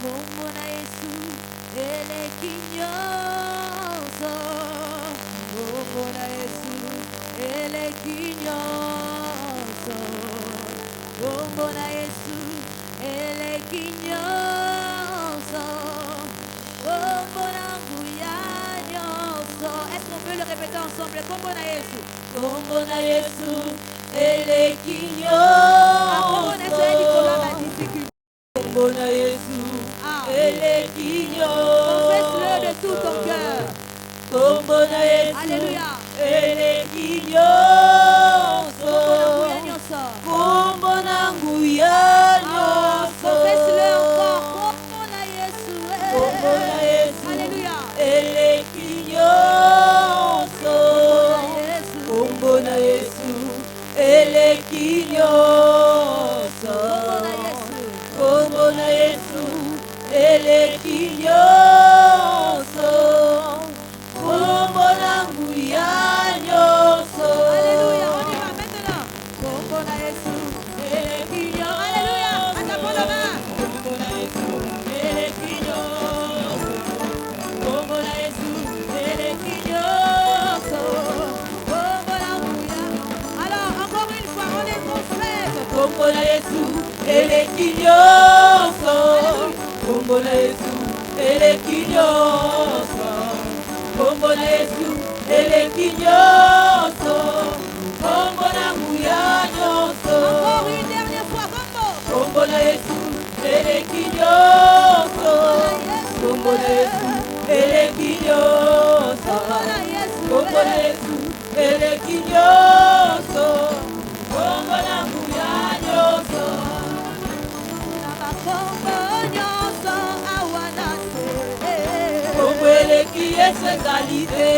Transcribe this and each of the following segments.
Kombo na Yesu eleki nyonso. Kombo na Yesu eleki nyonso. Kombo na Yesu eleki nyonso. Kombo na nguya nyonso. Est-ce qu'on peut le répéter ensemble? Kombo na Yesu. Kombo na Yesu eleki nyonso. Kombo na Yesu eleki nyonso. Confesse-le de tout ton cœur. Kombo na Yesu. Alléluia. Eleki nyonso. Kombo na nguya nyonso. Confesse-le encore. Kombo na Yesu. Kombo na Yesu. Alléluia. Eleki nyonso. Kombo na Yesu. Eleki nyonso. Kombo na Yesu eleki nyonso. Kombo na nguya nyonso. Alléluia, on y va maintenant. Kombo na Yesu eleki nyonso. Alléluia, attends la main. Kombo na Yesu eleki nyonso. Kombo na Yesu eleki nyonso. Kombo na nguya. Alors encore une fois, on est confrères. Kombo na Yesu eleki nyonso. Kombo na Yesu eleki nyonso. Kombo na Yesu eleki nyonso. Kombo na nguya nyonso. Encore une dernière fois, kombo. Kombo na Yesu eleki nyonso. Kombo na Yesu eleki nyonso. Kombo na Yesu eleki nyonso. Kombo na nguya nyonso. Kombo eleki Yesu ezali te.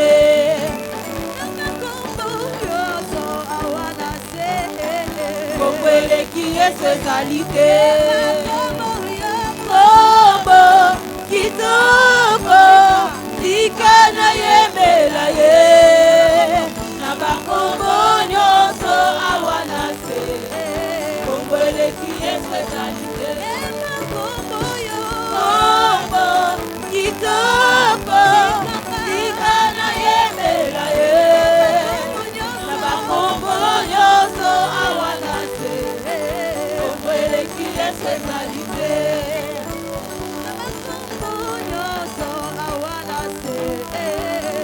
Kombo eleki Yesu ezali te. Kombo kitoko tika na yembela ye. Na bakombo nyonso awa na se. Kombo eleki Yesu ezali te. Kombo kitoko tika na yembela ye. Na bakombo nyonso awa na se. Kombo eleki Yesu ezali te.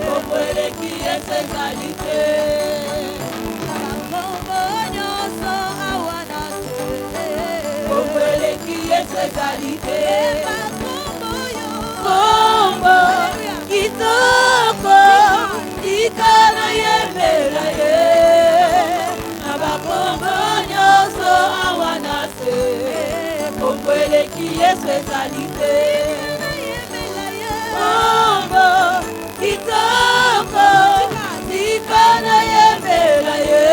Kombo eleki Yesu ezali te. Kombo eleki Yesu ezali te. Kombo kitoko tika na yembela ye. Na bakombo nyonso awa na se. Kombo eleki Yesu ezali te. Kombo kitoko tika na yembela ye.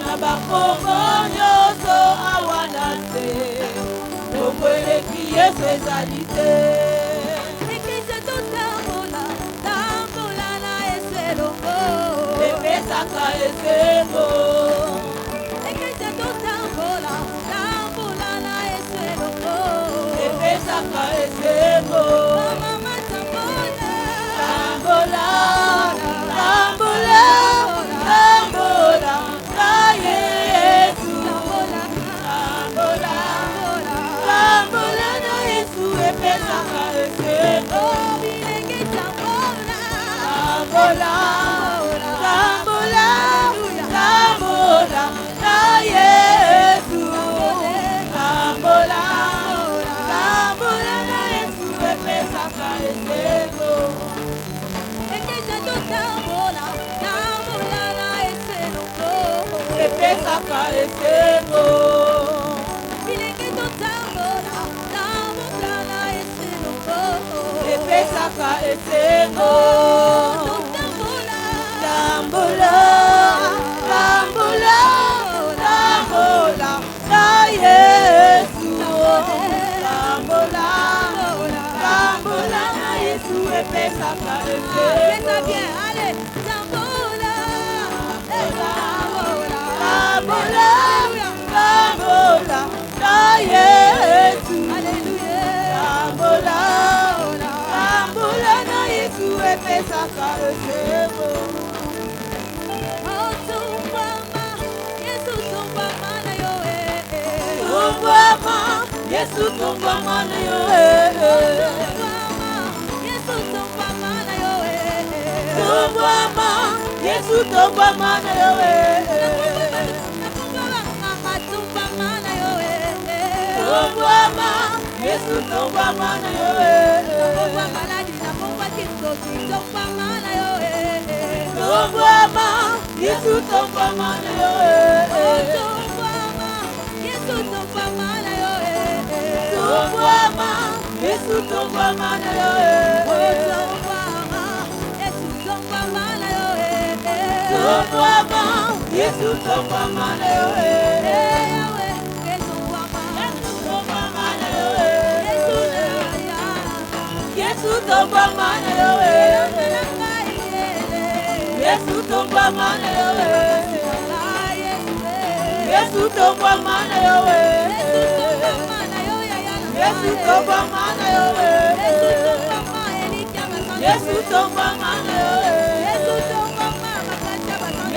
Na bakombo nyonso awa na se. Kombo eleki Yesu ezali te. Epesaka esengo. Epesaka esengo. Tambola, tambola, tambola, na Yesu. Tambola, tambola na Yesu. Epesaka esengo. Tambola, tambola, tambola na Yesu. Tambola, tambola na Yesu. Epesaka esengo. Epesaka esengo. Epesaka esengo. Tambola, tambola, tambola na Yesu. Tambola, tambola na Yesu. Epesaka esengo. Fais bien, allez. Tambola, tambola, tambola, tambola na Yesu. Alléluia. Yesu tomba mana yo Yesu tomba mana yo Yesu tomba mana yo Yesu tomba mana yo maladi na bomba kinto tomba mana yo Yesu tomba mana yo Yesu tomba mana yo Yesu tomba mana yo Yesu tomba mana yo Yesu tomba mana yo Yesu tomba mana yo Yesu tomba mana yo Yesu tomba mana yo Yesu tomba mana yo Yesu tomba mana yo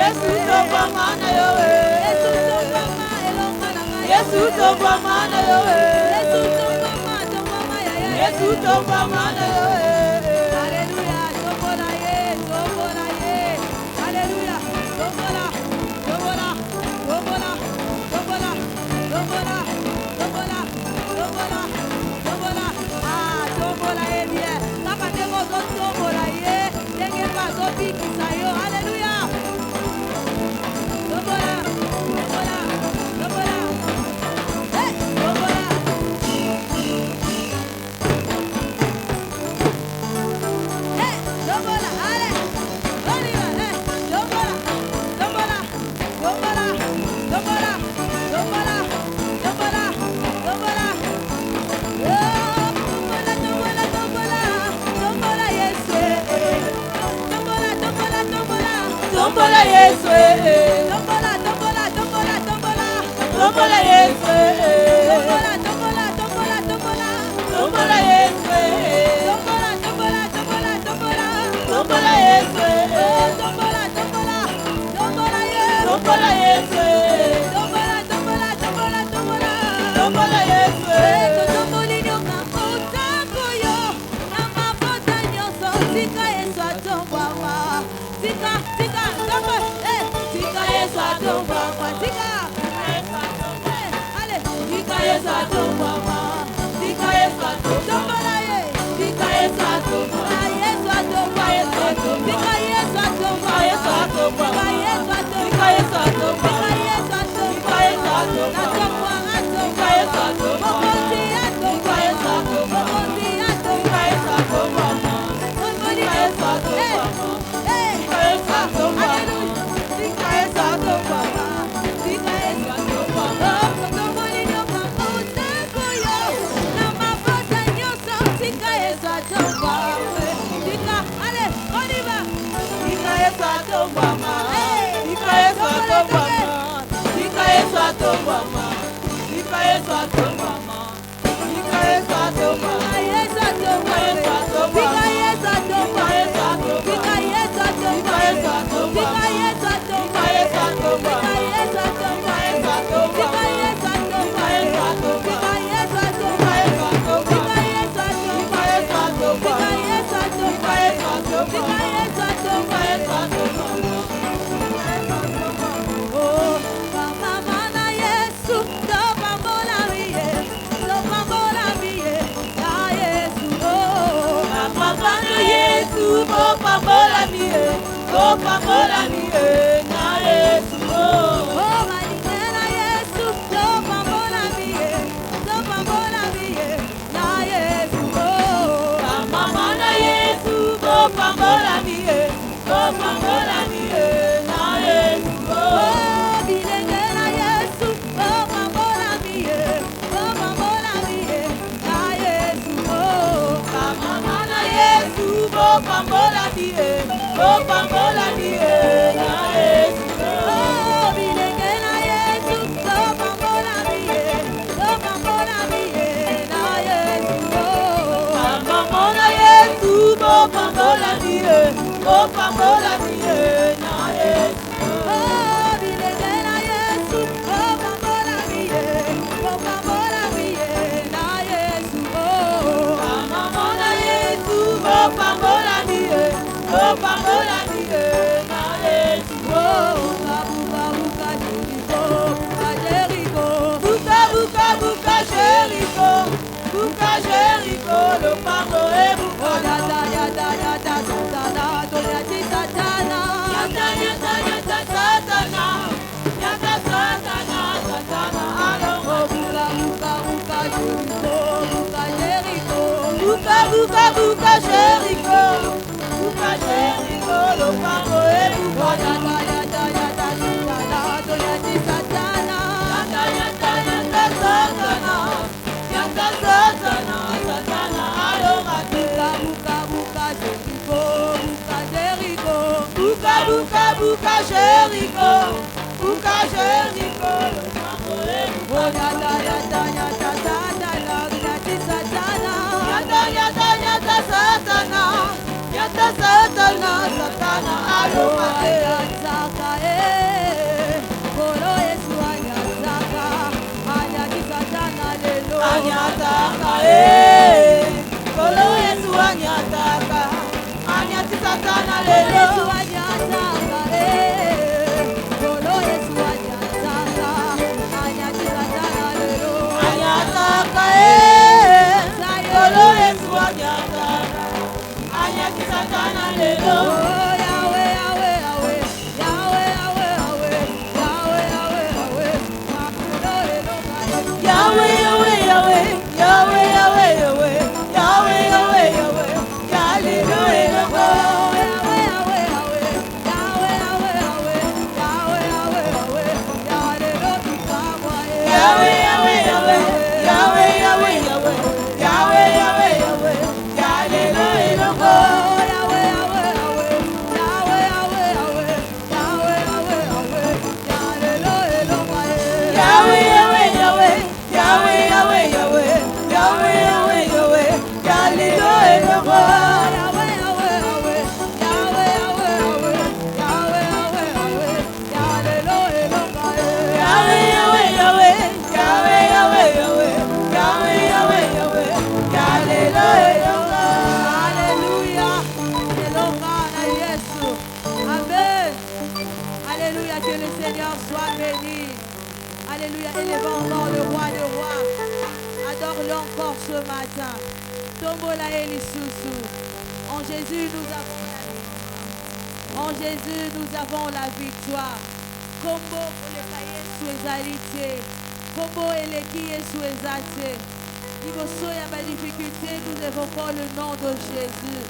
Yesu tomba mana yo Yesu tomba mana yo Yesu tomba mana yo Hallelujah tombola ye Hallelujah tombola ah tombola ye bien papa tengo dos tombola ye tengo pas dos bikisa yo Hallelujah tombola hey tombola allez, on y va, tombola. Tombola Yesu, tombola Yesu, tombola Yesu, tombola Yesu, tombola Yesu, tombola Yesu. buka buka Jericho, buka Jericho, lo pango e buka yata yata yata satana, doyati satana, yata yata satana, yata satana, satana, alo buka buka buka Jericho, buka Jericho, buka buka buka Jericho, buka Jericho, lo pango e buka yata yata yata satana, doyati satana. Yata satana, yata satana, satana, alo ayataka kolo Yesu ayataka, ayati satana lelo. Ayataka kolo Yesu ayataka, ayati satana lelo. Yesu ayataka kolo Yesu ayataka, ayati satana lelo. Ayataka kolo Yesu ayataka, ayati satana lelo. Yahweh, Yahweh, Yahweh, Yahweh, Yahweh, Yahweh, Yahweh, Yahweh, Yahweh, Yahweh, Yahweh, Yahweh, Yahweh, Yahweh, Yahweh, Yahweh, Yahweh, Alléluia, que le Seigneur soit béni. Alléluia, élevons encore le roi des rois. Adore-le encore ce matin. Tombola Elisusu. En Jésus, nous avons la victoire. En Jésus, nous avons la victoire. Combo pour les cahiers sous égalité. Combo et les quilles sous égalité. Niveau soya ma difficulté, nous évoquons le nom de Jésus.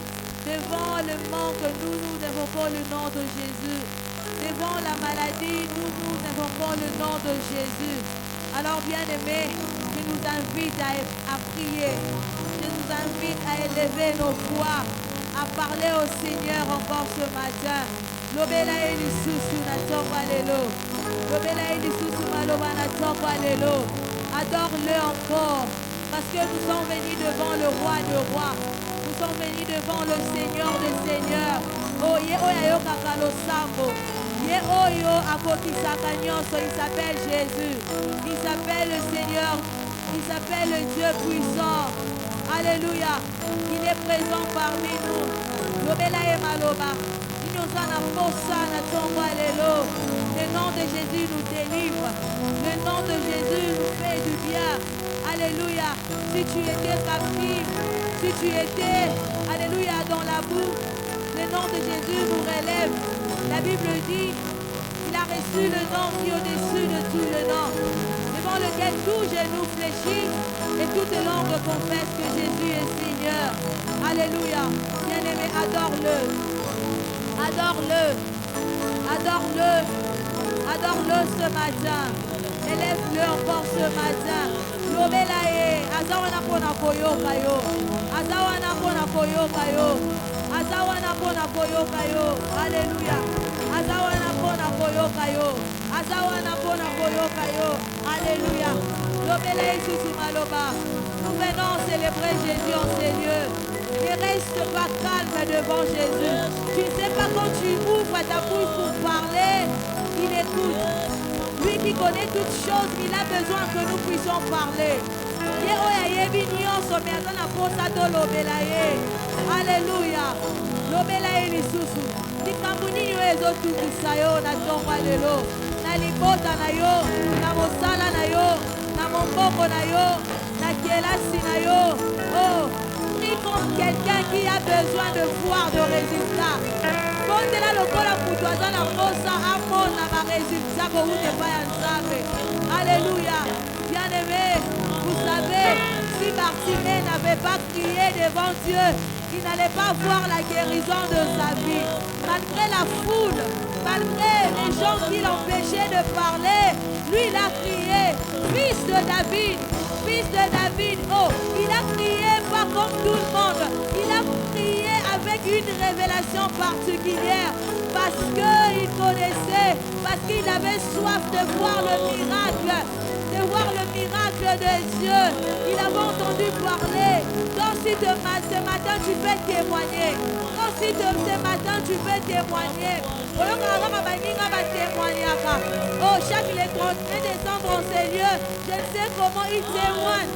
Devant le manque, nous évoquons le nom de Jésus. Devant la maladie, nous évoquons le nom de Jésus. Alors, bien-aimés, je nous invite à prier. Je nous invite à élever nos voix, à parler au Seigneur encore ce matin. Lobela elisusu na tonga lelo. Lobela elisusu maloba na tonga lelo. Adore-le encore, parce que nous sommes venus devant le roi de rois. Nous sommes venus devant le Seigneur des seigneurs. Oh, ye oya yo kakalo sambo. Ye oyo akokisaka nyonso. Il s'appelle Jésus. Il s'appelle le Seigneur. Il s'appelle le Dieu puissant. Alléluia. Il est présent parmi nous. Lobela e maloba. Le nom de Jésus nous délivre. Le nom de Jésus nous fait du bien. Alléluia. Si tu étais captif, si tu étais, alléluia, dans la boue, le nom de Jésus nous relève. La Bible dit, il a reçu le nom qui est au-dessus de tout le nom, devant lequel tout genou fléchit et toute langue confesse que Jésus est Seigneur. Alléluia. Bien-aimé, adore-le. Adore-le, adore-le, adore-le ce matin. Élève-le encore ce matin. Lobelaye, azawana pona koyoka yo. Azawana pona koyoka yo. Azawana pona koyoka yo. Alléluia. Azawana pona koyoka yo. Azawana pona koyoka yo. Alléluia. Lobelaye susumaloba. Nous venons célébrer Jésus en ces lieux. Ne reste pas calme devant Jésus. Tu ne sais pas quand tu ouvres ta bouche pour parler, il écoute. Lui qui connaît toutes choses, il a besoin que nous puissions parler. Alléluia. Lobelaye lisusu. Likambo nini oyo ezotungisa yo na ntongo ya lelo. Na libota na yo, na mosala na yo, na moboko na yo, na kelasi na yo. Oh. Comme quelqu'un qui a besoin de voir de résultats. Quand tu es là, le corps a pour toi, dans la force, à mon résultat que vous n'êtes pas ensemble. Alléluia. Bien-aimé, vous savez, si Bartimée n'avait pas crié devant Dieu, il n'allait pas voir la guérison de sa vie. Malgré la foule, malgré les gens qui l'empêchaient de parler, lui il a crié, fils de David, fils de David. Oh, il a crié pas comme tout le monde, il a crié avec une révélation particulière, parce qu'il connaissait, parce qu'il avait soif de voir le miracle. De voir le miracle de Dieu. Il avait entendu parler. Donc si ce matin tu peux témoigner. Donc si ce matin tu peux témoigner. Oh, chaque le 31 décembre en ces lieux, je ne sais comment il témoigne.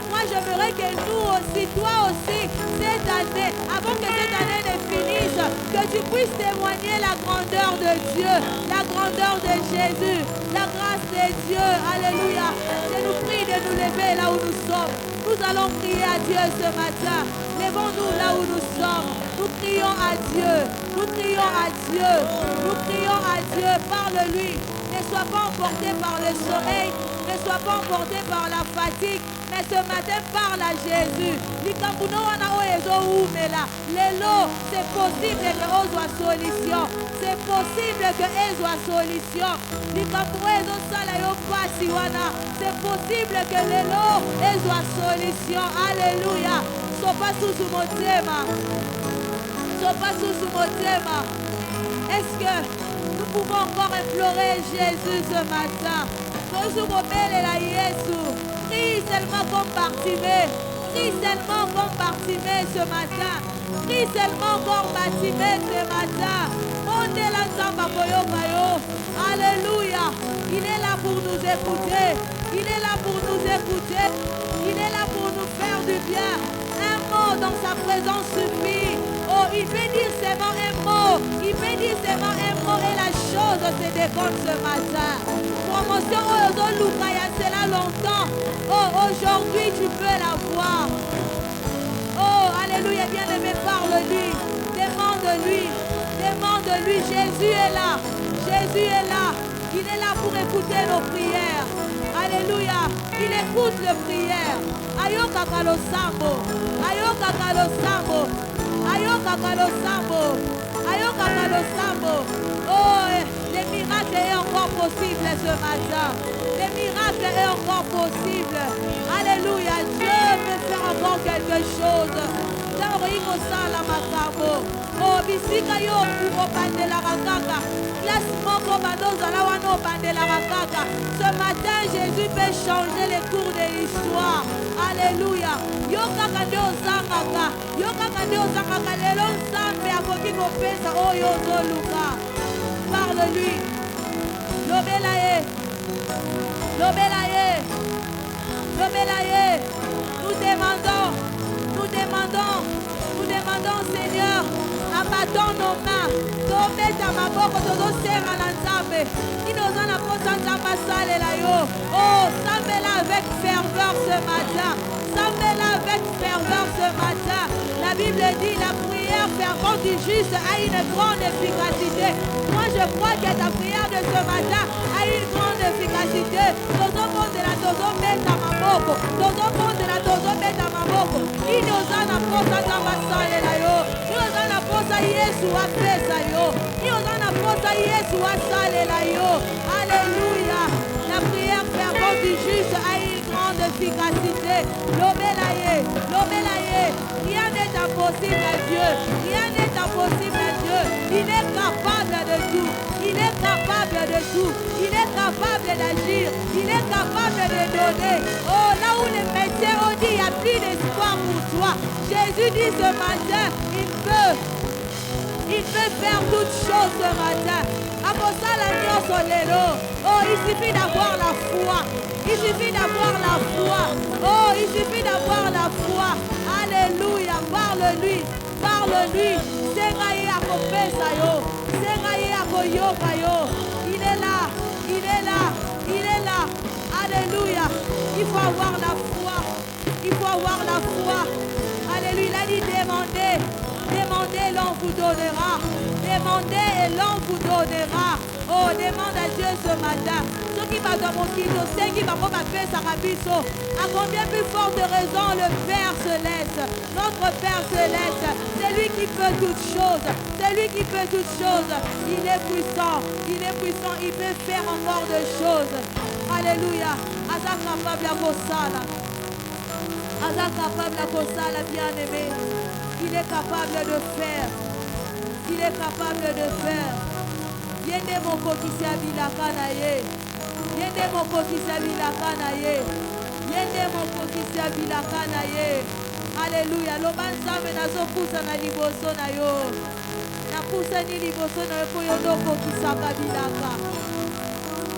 Moi j'aimerais que nous aussi, toi aussi, cette année, avant que cette année ne finisse, que tu puisses témoigner la grandeur de Dieu, la grandeur de Jésus, la grâce de Dieu. Alléluia. Je nous prie de nous lever là où nous sommes. Nous allons prier à Dieu ce matin. Levons-nous là où nous sommes. Nous crions à Dieu. Nous crions à Dieu. Nous crions à Dieu. Parle-lui. Ne sois pas emporté par le sommeil. Ne sois pas emporté par la fatigue. Mais ce matin, parle à Jésus. C'est possible que on soit solution. C'est possible que elle soit solution. C'est possible que l'élo elle soit solution. Alléluia. Sopa sous mon thème. Sopa sous mon thème. Est-ce que nous pouvons encore implorer Jésus ce matin? Prie seulement comme Bartimée. Prie seulement comme Bartimée ce matin. Prie seulement comme Bartimée ce matin. Alléluia. Il est là pour nous écouter. Il est là pour nous écouter. Il est là pour nous faire du bien. Un mot dans sa présence suffit. Oh, il peut dire seulement un mot. Il peut dire seulement un mot et la chose se décompte ce matin. Promotion au Lukaya, c'est là longtemps. Oh, aujourd'hui tu peux la voir. Oh, alléluia, bien-aimé, parle-lui. Demande-lui. Demande-lui. Jésus est là. Jésus est là. Il est là pour écouter nos prières. Alléluia. Il écoute les prières. Ayoka kalo sambo. Ayoka kalo sambo. Ayoka kalo sambo. Ayoka kalo sambo. Oh, les miracles est encore possible ce matin. Les miracles est encore possible. Alléluia. Dieu peut faire encore quelque chose. Oh, bisika yo pour bandela rakaka. Place moko bandoza la wano bandela rakaka. Ce matin, Jésus peut changer les cours de l'histoire. Alléluia. Yo kaka nde ozangaka. Yo kaka nde ozangaka. Lelo nzambe akoki kopesa oyo ozoluka. Parle-lui. Lobela ye. Lobela ye. Lobela ye. Nous demandons. Nous demandons. Nous demandons, Seigneur, abattons nos mains. Tometa maboko tozosenga na nzambe. Inoza na posa nzamba salela yo. Oh, sambela avec ferveur ce matin. Sambela avec ferveur ce matin. La Bible dit la prière fervente du juste a une grande efficacité. Moi, je crois que ta prière de ce matin a une grande efficacité. Tozo la tozo meta maboko. Tozo la tozo meta maboko. Inoza na posa nzamba salela yo. Inoza na posa Yesu apesa yo. Inoza na posa Yesu asalela yo. Alléluia. La prière fervente du juste a une grande efficacité. L'obélaye. Rien n'est impossible à Dieu. Rien n'est impossible à Dieu. Il est capable de tout. Il est capable de tout. Il est capable d'agir. Il est capable de donner. Oh, là où les médecins ont dit, il n'y a plus d'espoir pour toi. Jésus dit ce matin, il peut faire toutes choses ce matin. Oh, il suffit d'avoir la foi. Il suffit d'avoir la foi. Oh, il suffit d'avoir la foi. Alléluia. Parle-lui. Parle-lui. Il est là. Il est là. Il est là. Alléluia. Il faut avoir la foi. Il faut avoir la foi. Alléluia. Il a dit demandez. Demandez, l'on vous donnera. Demandez et l'on vous donnera. Oh, demande à Dieu ce matin. Ce soki bato ya mokili tosengi bango bapesaka biso, à combien plus forte raison le Père Céleste, notre Père Céleste, c'est lui qui peut toutes choses, c'est lui qui peut toutes choses. Il est puissant, il peut faire encore des choses. Alléluia. Aza capable à Kosala. Aza capable à Kosala, bien-aimé. Il est capable de faire. Il est capable de faire. Yende moko kisiabilaka na ye. Yende moko kisiabilaka na ye. Yende moko kisiabilaka na ye. Alléluia. Loba nzambe nazopusa na liboso na yo. Napusani liboso na yo po yo ndoko kisaka bilaka.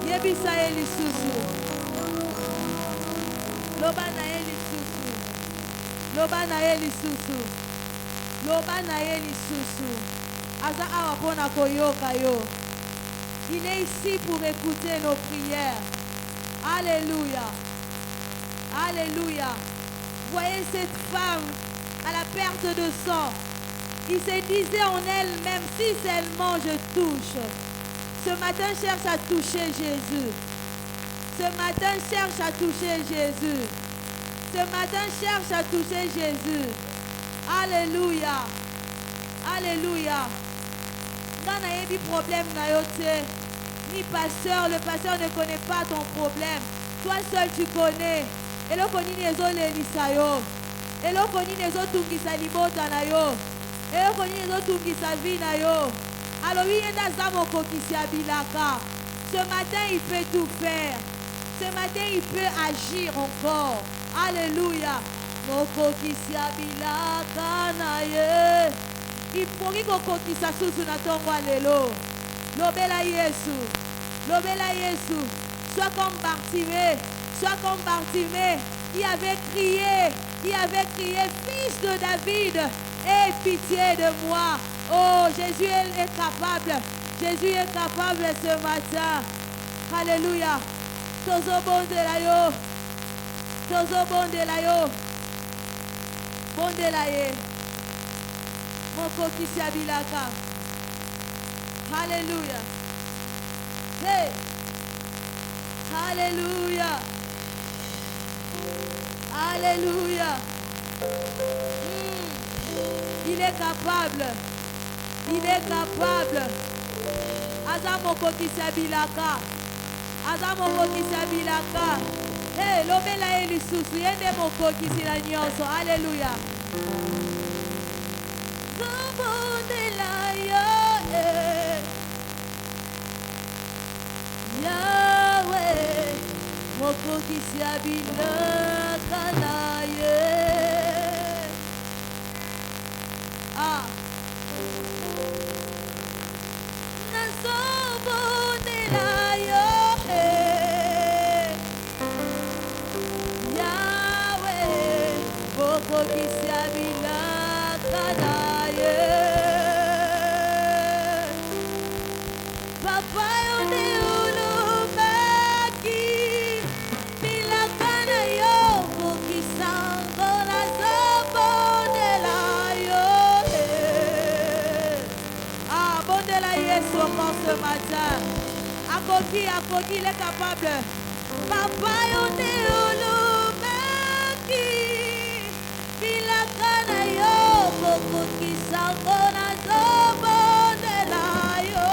Yebisa ye lisusu. Loba na ye lisusu. Loba na ye lisusu. Loba na ye lisusu. Aza awa pona koyoka yo. Il est ici pour écouter nos prières. Alléluia. Alléluia. Voyez cette femme à la perte de sang. Il se disait en elle-même, si seulement je touche. Ce matin, cherche à toucher Jésus. Ce matin, cherche à toucher Jésus. Ce matin, cherche à toucher Jésus. Alléluia. Alléluia. Quand on a des problèmes, ni pasteur, le pasteur ne connaît pas ton problème. Toi seul tu connais. Et le koni nezo le lisayo. Et le koni nezo tungisa libota na yo. Et le koni nezo tungisa vie na yo. Alors oui, il y a bilaka. Ce matin, il peut tout faire. Ce matin, il peut agir encore. Alléluia. Moko kisia bilaka na ye. Il faut que kokisa susu na tongo alelo. Lobela Yesu. Lobela Yesu. Sois comme Bartimée. Sois comme Bartimée. Il avait crié. Il avait crié, fils de David, aie pitié de moi. Oh, Jésus est capable. Jésus est capable ce matin. Alléluia. Tozo bonde la yo. Tozo bonde la yo. Bonde la ye. Moko kisiabilaka. Alléluia. Hey. Alléluia. Alléluia. Il est capable. Il est capable. Azamoko kisiabilaka. Azamoko kisiabilaka. Hey, lobela elisusu. Yende moko kisila nyonso. Alléluia. Yahweh, moko kisiabilaka na ye. Ah, nazobonela yo. Yahweh, moko kisiabilaka na ye. Papa yone ulumaki bilaka na yo kokisango nazobondela yo. Ah, bondela Yesu encore ce matin. Akoki, il est capable. Papa yone ulumaki bilaka na yo kokisango nazobondela yo.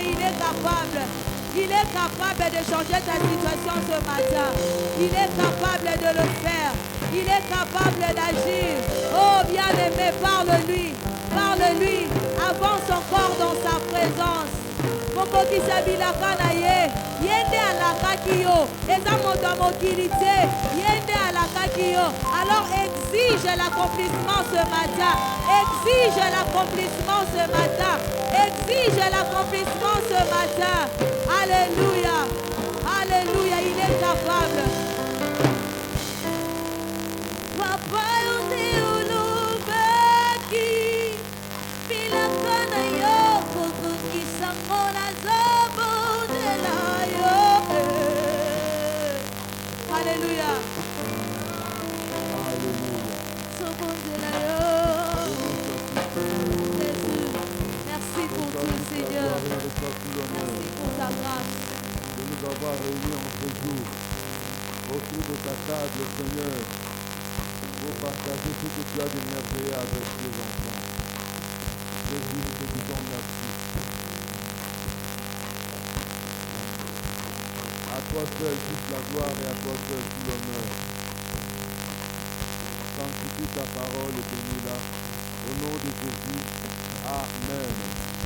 Il est capable. Il est capable de changer ta situation ce matin. Il est capable de le faire. Il est capable d'agir. Oh, bien-aimé, parle-lui. Parle-lui. Avance encore dans sa présence. Moko kisabilaka na ye. Yende alakaki yo. Eza moto mokilité. Yende alakaki yo. Alors exige l'accomplissement ce matin. Exige l'accomplissement ce matin. Exige l'accomplissement ce matin. Alléluia. Alléluia. Il est capable. Papa yote ulubeki. Bilaka na yo. Kukukisamo na zabondela yo. Alléluia. Sobondela yo. Jésus, merci pour tout et reçois tout l'honneur Merci pour ta grâce. de nous avoir réunis en ce jour autour de ta table, Seigneur, pour partager ce que tu as de merveilleux avec tes enfants. Jésus, nous te disons merci. À toi seul toute la gloire et à toi seul tout l'honneur. Sanctifie ta parole et bénis-la. Au nom de Jésus, Amen.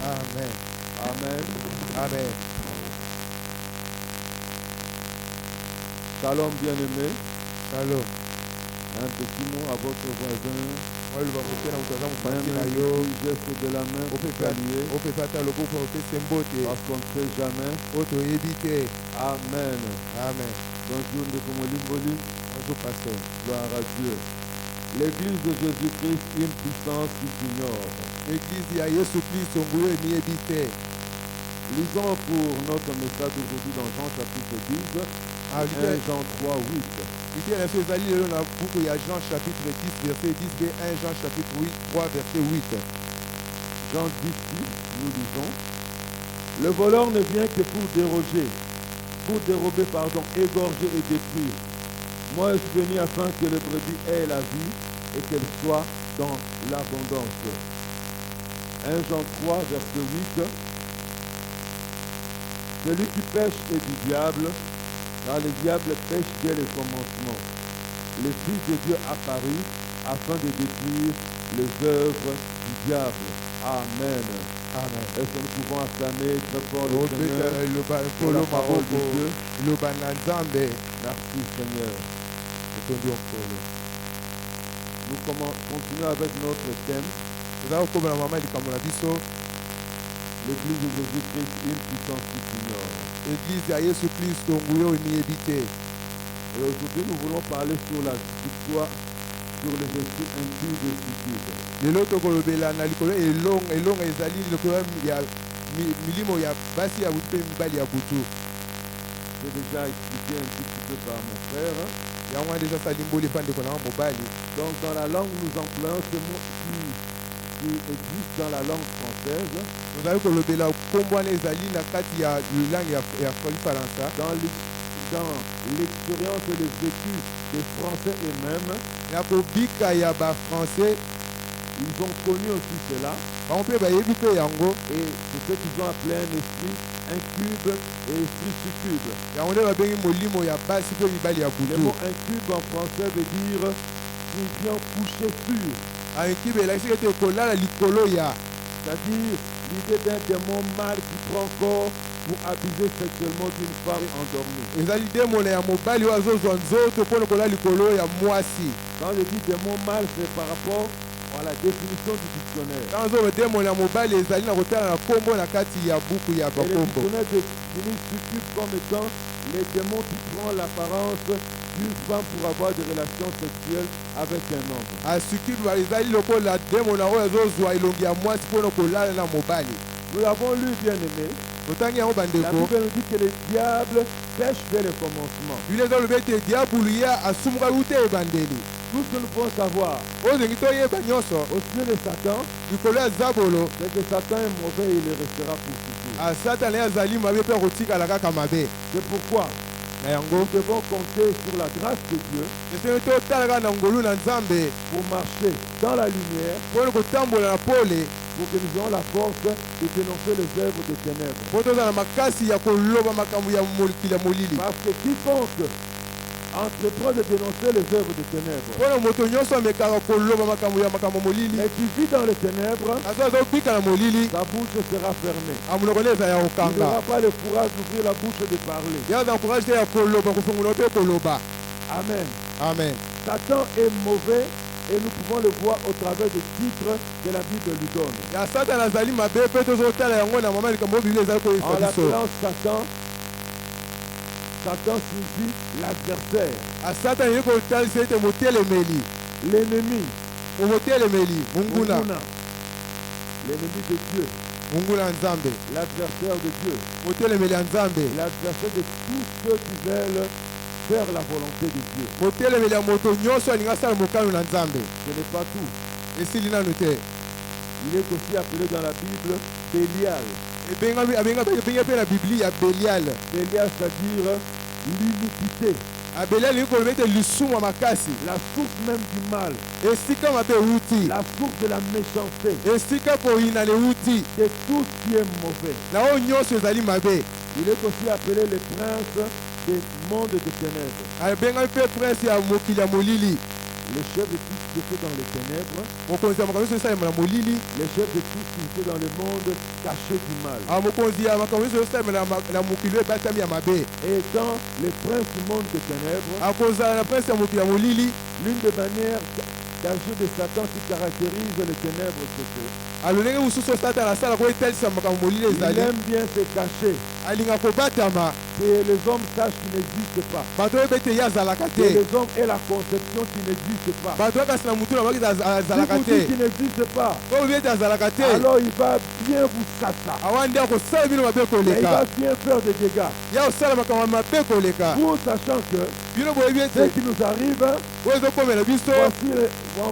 Amen. Amen. Amen. Shalom bien-aimé. Shalom. Un petit mot à votre voisin. Moi, le baptême, nous avons Même fait un un geste de la main pour saluer. on peut faire le groupe pour faire un Parce qu'on ne sait jamais. auto éviter. Amen. Amen. Bonjour de Komolimboli. Bonjour, pasteur. Gloire à Dieu. L'église de Jésus-Christ, une puissance qui s'ignore. L'église de Jésus-Christ, on veut y éviter. Lisons pour notre message d'aujourd'hui dans Jean chapitre 10, 1 Jean 3, 8. Il y a un peu dans la boucle, il y a Jean chapitre 10, verset 10, et 1 Jean chapitre 8, 3, verset 8. Jean 10, 6, nous lisons. Le voleur ne vient que pour déroger, égorger et détruire. Moi, je suis venu afin que le brebis ait la vie et qu'elle soit dans l'abondance. 1 Jean 3, verset 8. Celui qui pêche est du diable, car le diable pêche dès le commencement. Le Fils de Dieu apparut afin de détruire les œuvres du diable. Amen. Amen. Est-ce que nous pouvons acclamer très fort le Seigneur pour la Le parole de Dieu? Merci, Seigneur. Nous continuons avec notre thème. L'église de Jésus-Christ, une puissance qui s'ignore. L'église de Jésus-Christ, on veut y éviter. Et aujourd'hui, nous voulons parler sur la victoire sur les esprits impurs et stupides. L'autre kolobela na likolo elong ezali likolo ya milimo ya basi ya butu mibali ya butu. J'ai déjà expliqué un petit peu par mon frère. Yango déjà salimboli pande kona mobali. Donc dans la langue nous employons ce mot qui existe dans la langue française. Nous allons kolobela kombwana ezali na kati ya langue ya Faransa. Dans l'expérience et le vécu des Français eux-mêmes, ya kobika ya ba français, ils ont connu aussi cela. On peut ba yebi yango et c'est ce qu'ils ont appelé un esprit incube et esprit succube. Yango nde babengi molimo ya basi pe mibali ya butu. Le mot incube en français veut dire signifiant coucher sur. Incube elakisi ete kolala likolo ya, c'est-à-dire l'idée d'un démon mâle qui prend corps pour abuser sexuellement d'une femme endormie. ezali demona ya mobali oyo azozwa nzoto mpona kolala likolo ya mwasi. Quand je dis démon mâle, c'est par rapport à la définition du dictionnaire. Quand on demona ya mobali ezali na kotala na kombo na kati ya buku ya Et le bakombo. dictionnaire définit succube comme étant les démons qui prennent l'apparence d'une femme pour avoir des relations sexuelles avec un homme. Asukube ezali lokola demona oyo azozwa elongi ya mwasi mpona kolala na mobali. Nous l'avons lu, bien aimé. Totangi yango La bandeko. Bible nous dit que le diable pêche dès le commencement. Biblia ezaloba ete diabulu ye asumuka ute ebandeli. Tout ce que nous pouvons savoir Ozengi toyeba nyonso au sujet de Satan, likolo ya zabolo. c'est que Satan est mauvais et il le restera pour toujours. Satana ye azali mabe mpe akotikala kaka mabe. C'est pourquoi Na yango nous devons compter sur la grâce de Dieu esengeli totala kaka na ngolu na Nzambe pour marcher dans la lumière, mpona kotambola na pole, pour que nous ayons la force de dénoncer les œuvres des ténèbres. mpo tozala na makasi ya koloba makambo ya mokili ya molili. Parce que quiconque entreprend de dénoncer les œuvres des ténèbres Mpona moto nyonso amekaka koloba makambo ya molili, et qui vit dans les ténèbres, azo azobika na molili, sa bouche sera fermée. amonoko nde eza ya Il kokanga. n'aura pas le courage d'ouvrir la bouche et de parler. Ye aza encourage te ya koloba, kofungola mpe koloba. Amen. Amen. Satan est mauvais et nous pouvons le voir au travers des titres que la Bible lui donne. Ya Satana azali mabe mpe tozotala yango na mama likambo Biblia ezali En koyebisa biso. l'appelant Satan, Satan signifie l'adversaire, Satana ye kotalisa ete motelemeli, l'ennemi, motelemeli, munguna, l'ennemi de Dieu, munguna Nzambe, l'adversaire de Dieu, motelemeli ya Nzambe, l'adversaire de tous ceux qui veulent faire la volonté de Dieu. motelemeli ya moto nyonso alingi asala mokano na Nzambe. Ce n'est pas tout. Esili nanu te. Il est aussi appelé dans la Bible Bélial. abenga pe na Biblia ya Belial. Bélial, c'est-à-dire l'iniquité, Belial liko lobete lisumu makasi. la source même du mal, Esika mabe uti. la source de la méchanceté, Esika koina le uti. de tout ce qui est mauvais. Na o nyonso ezali mabe. Il est aussi appelé le prince des mondes de ténèbres. Abenga pe prince ya mokili ya molili. Le chef de tout ce qui est dans les ténèbres, Mokonzi ya makambo nyonso esalemela molili. le chef de tout ce qui est dans le monde caché du mal. Mokonzi ya makambo nyonso esalemela na mokili ebatami ya mabe. Et étant le prince du monde des ténèbres, Akozala na prince ya mokili ya molili. l'une des manières d'agir de Satan qui caractérise les ténèbres, c'est que alolenge mosusu Satan asala ko etalisa makambo molili il ezali. aime bien se cacher, Alinga kobatama. que les hommes sachent qu'il n'existe pas. Bato oyo ete ye azalaka Que te. les hommes aient la conception qu'il n'existe pas. Bato oyo kasi na mutu na bango ete Si azalaka vous dites te. qu'il n'existe pas, Po oyebi ete azalaka te. alors il va bien vous casser. Awa nde akosala bino mabe Et il koleka. va bien faire des dégâts. Ya kosala makambo mabe koleka. Vous sachant que Bino boyebi ce ete qui nous arrive, oyo ezokomela biso.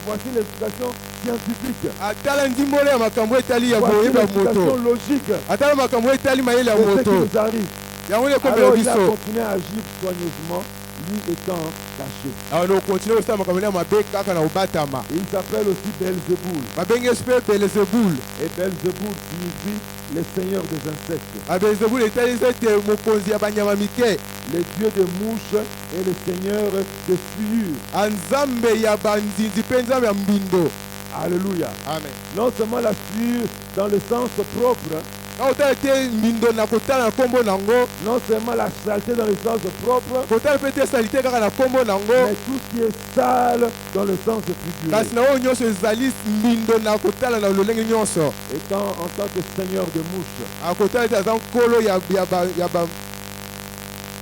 voici l'explication scientifique. Atala ndimbolo ya makambo etali ya Voici boyeba l'explication moto. logique Atala makambo etali mayele ya de ce qui moto. nous arrive. Yango nde ekomela Alors il a biso. continué à agir soigneusement, lui étant caché. Awa nde okontinue kosala makambo ya mabe kaka na kobatama. Il s'appelle aussi Belzéboul. Babenge yesu mpe Belzebul. Et Belzéboul signifie le seigneur des insectes, Belzebul etalisa ete mokonzi ya banyama mike. le dieu des mouches et le seigneur des fuyures. Anzambe ya bandinzi mpe nzambe ya mbindo. Alléluia. Amen. Non seulement la fuyure dans le sens propre, Na kotala te mbindo na kotala na kombo nango. non seulement la saleté dans le sens propre, Kotala mpe te salite kaka na kombo nango. mais tout ce qui est sale dans le sens figuré. Kasi na oyo nyonso ezali mbindo na kotala na lolenge nyonso. Étant en tant que seigneur de mouches, Akotala ete aza nkolo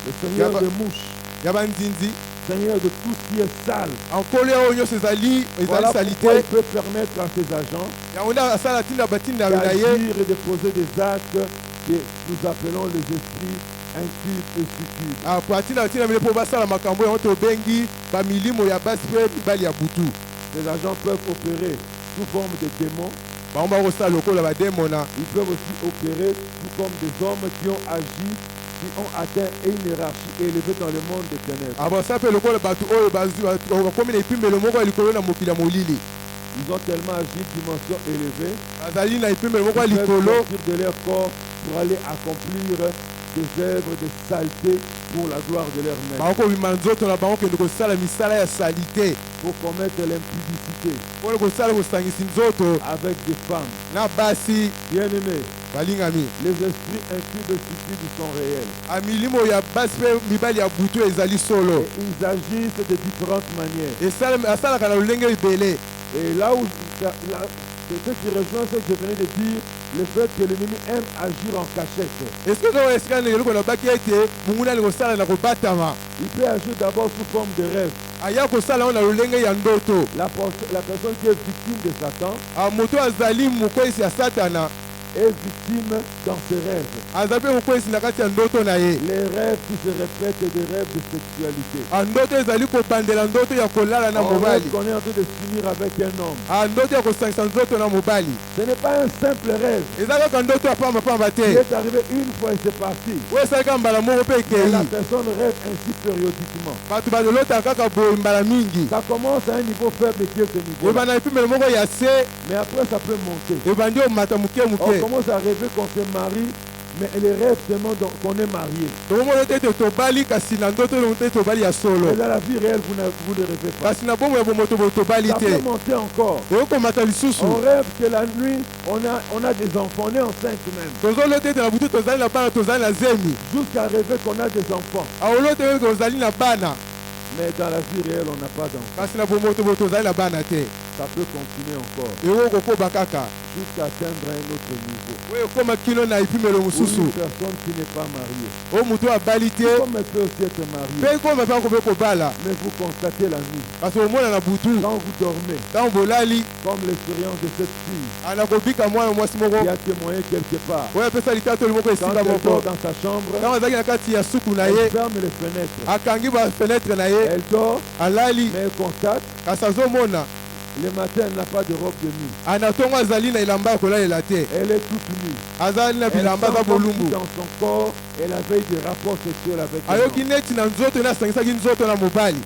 le seigneur Yaba- de mouches, ya bandinzi. seigneur de tout ce qui est sale. Nkolo ya oyo nyonso ezali Voilà salite. pourquoi il peut permettre à ses agents Yango nde asala ntina batinda na ye. d'agir et de poser des actes que nous appelons les esprits impurs et succubes. Po atina batinda mile mpo basala makambo yango tobengi bamilimo ya basi mpe mibali ya butu. Ces agents peuvent opérer sous forme de démons. Bango bakosala lokola bademona. Ils peuvent aussi opérer sous forme des hommes qui ont agi, qui ont atteint une hiérarchie élevée dans le monde des ténèbres. Abasala mpe lokola bato oyo bakomi na epimbelo moko ya likolo na mokili ya molili. Ils ont tellement agi dimension élevée, Bazali na epimbelo moko ya ils peuvent likolo. sortir de leur corps pour aller accomplir des œuvres de saleté pour la gloire de leur maître, Bakobima nzoto na bango kende kosala misala ya salite. pour commettre l'impudicité Mpona kosala kosangisi nzoto avec des femmes. na basi Bien-aimés, balingami. les esprits impurs et stupides sont réels. Amilimo ya basi mpe mibali ya butu ezali solo. Et ils agissent de différentes manières. Asalaka na lolenge ebele. Et là où c'est ce qui rejoint ce que je venais de dire, le fait que l'ennemi aime agir en cachette. Eske oyo esika ndenge eloko nabaki ete monguna ali kosala na kobatama. Il peut agir d'abord sous forme de rêve. Aya kosala yango na lolenge ya ndoto. La personne qui est victime de Satan Moto azali mokwesi ya satana. est victime dans ses rêves. Aza mpe mokwesi na kati ya ndoto na ye. Les rêves qui se répètent, des rêves de sexualité. Ndoto ezali kobandela ndoto ya kolala na On rêve mobali. qu'on est en train de s'unir avec un homme. Ndoto ya kosangisa nzoto na mobali. Ce n'est pas un simple rêve. Eza kaka ndoto ya pambapamba Il te. est arrivé une fois et c'est parti. Oyo esali kaka mbala moko mpe Et ekei. la personne rêve ainsi périodiquement. Bato balolota kaka boye mbala mingi. Ça commence à un niveau faible qui est ce niveau. Ebanda epimelo moko ya se. Mais après, ça peut monter. Ebandi omata moke On moke. commence à rêver qu'on se marie, mais les rêves seulement qu'on est marié. tokomona te ete tobali kasi na ndoto elongo te tobali ya solo. Mais dans la vie réelle, vous ne rêvez pas. Kasi na bomoi ya bomoto boye tobali Ça peut te. monter encore. eyokomata lisusu. On rêve que la nuit, on a des enfants, on est enceinte même. tozolota ete na butu tozali na bana tozali na zemi. Jusqu'à rêver qu'on a des enfants. aolota ete tozali na bana. Mais dans la vie réelle, on n'a pas d'enfants. kasi na bomoto boye tozali na bana te. Ça peut continuer encore eyo kokoba kaka. jusqu'à atteindre un autre niveau. oyo ekoma kino na epimelo Pour mosusu. une personne qui n'est pas mariée. oyo moto abali te. Comme elle peut aussi être mariée. mpe ekoma mpe akobe kobala. Mais vous constatez la nuit, kasi omona na butu. quand vous dormez, ntango bolali. comme l'expérience de cette fille anakobika mwana mwasi moko. qui a témoigné quelque part. oyo apesa litatoli moko Quand esika elle moko. dort dans sa chambre, ntango azalaki na kati ya suku na ye. elle ferme les fenêtres. akangi bafenetre na ye. Elle dort, alali. mais elle constate kasi azomona. Le matin, elle n'a pas de robe de nuit. anatongo azali na elamba kolalela te Elle est toute nue. azali na Elle bilamba za sent comme si bolumbu dans son corps, elle avait des rapports sexuels avec un ayoki homme. neti na nzoto na asangisaki nzoto na mobali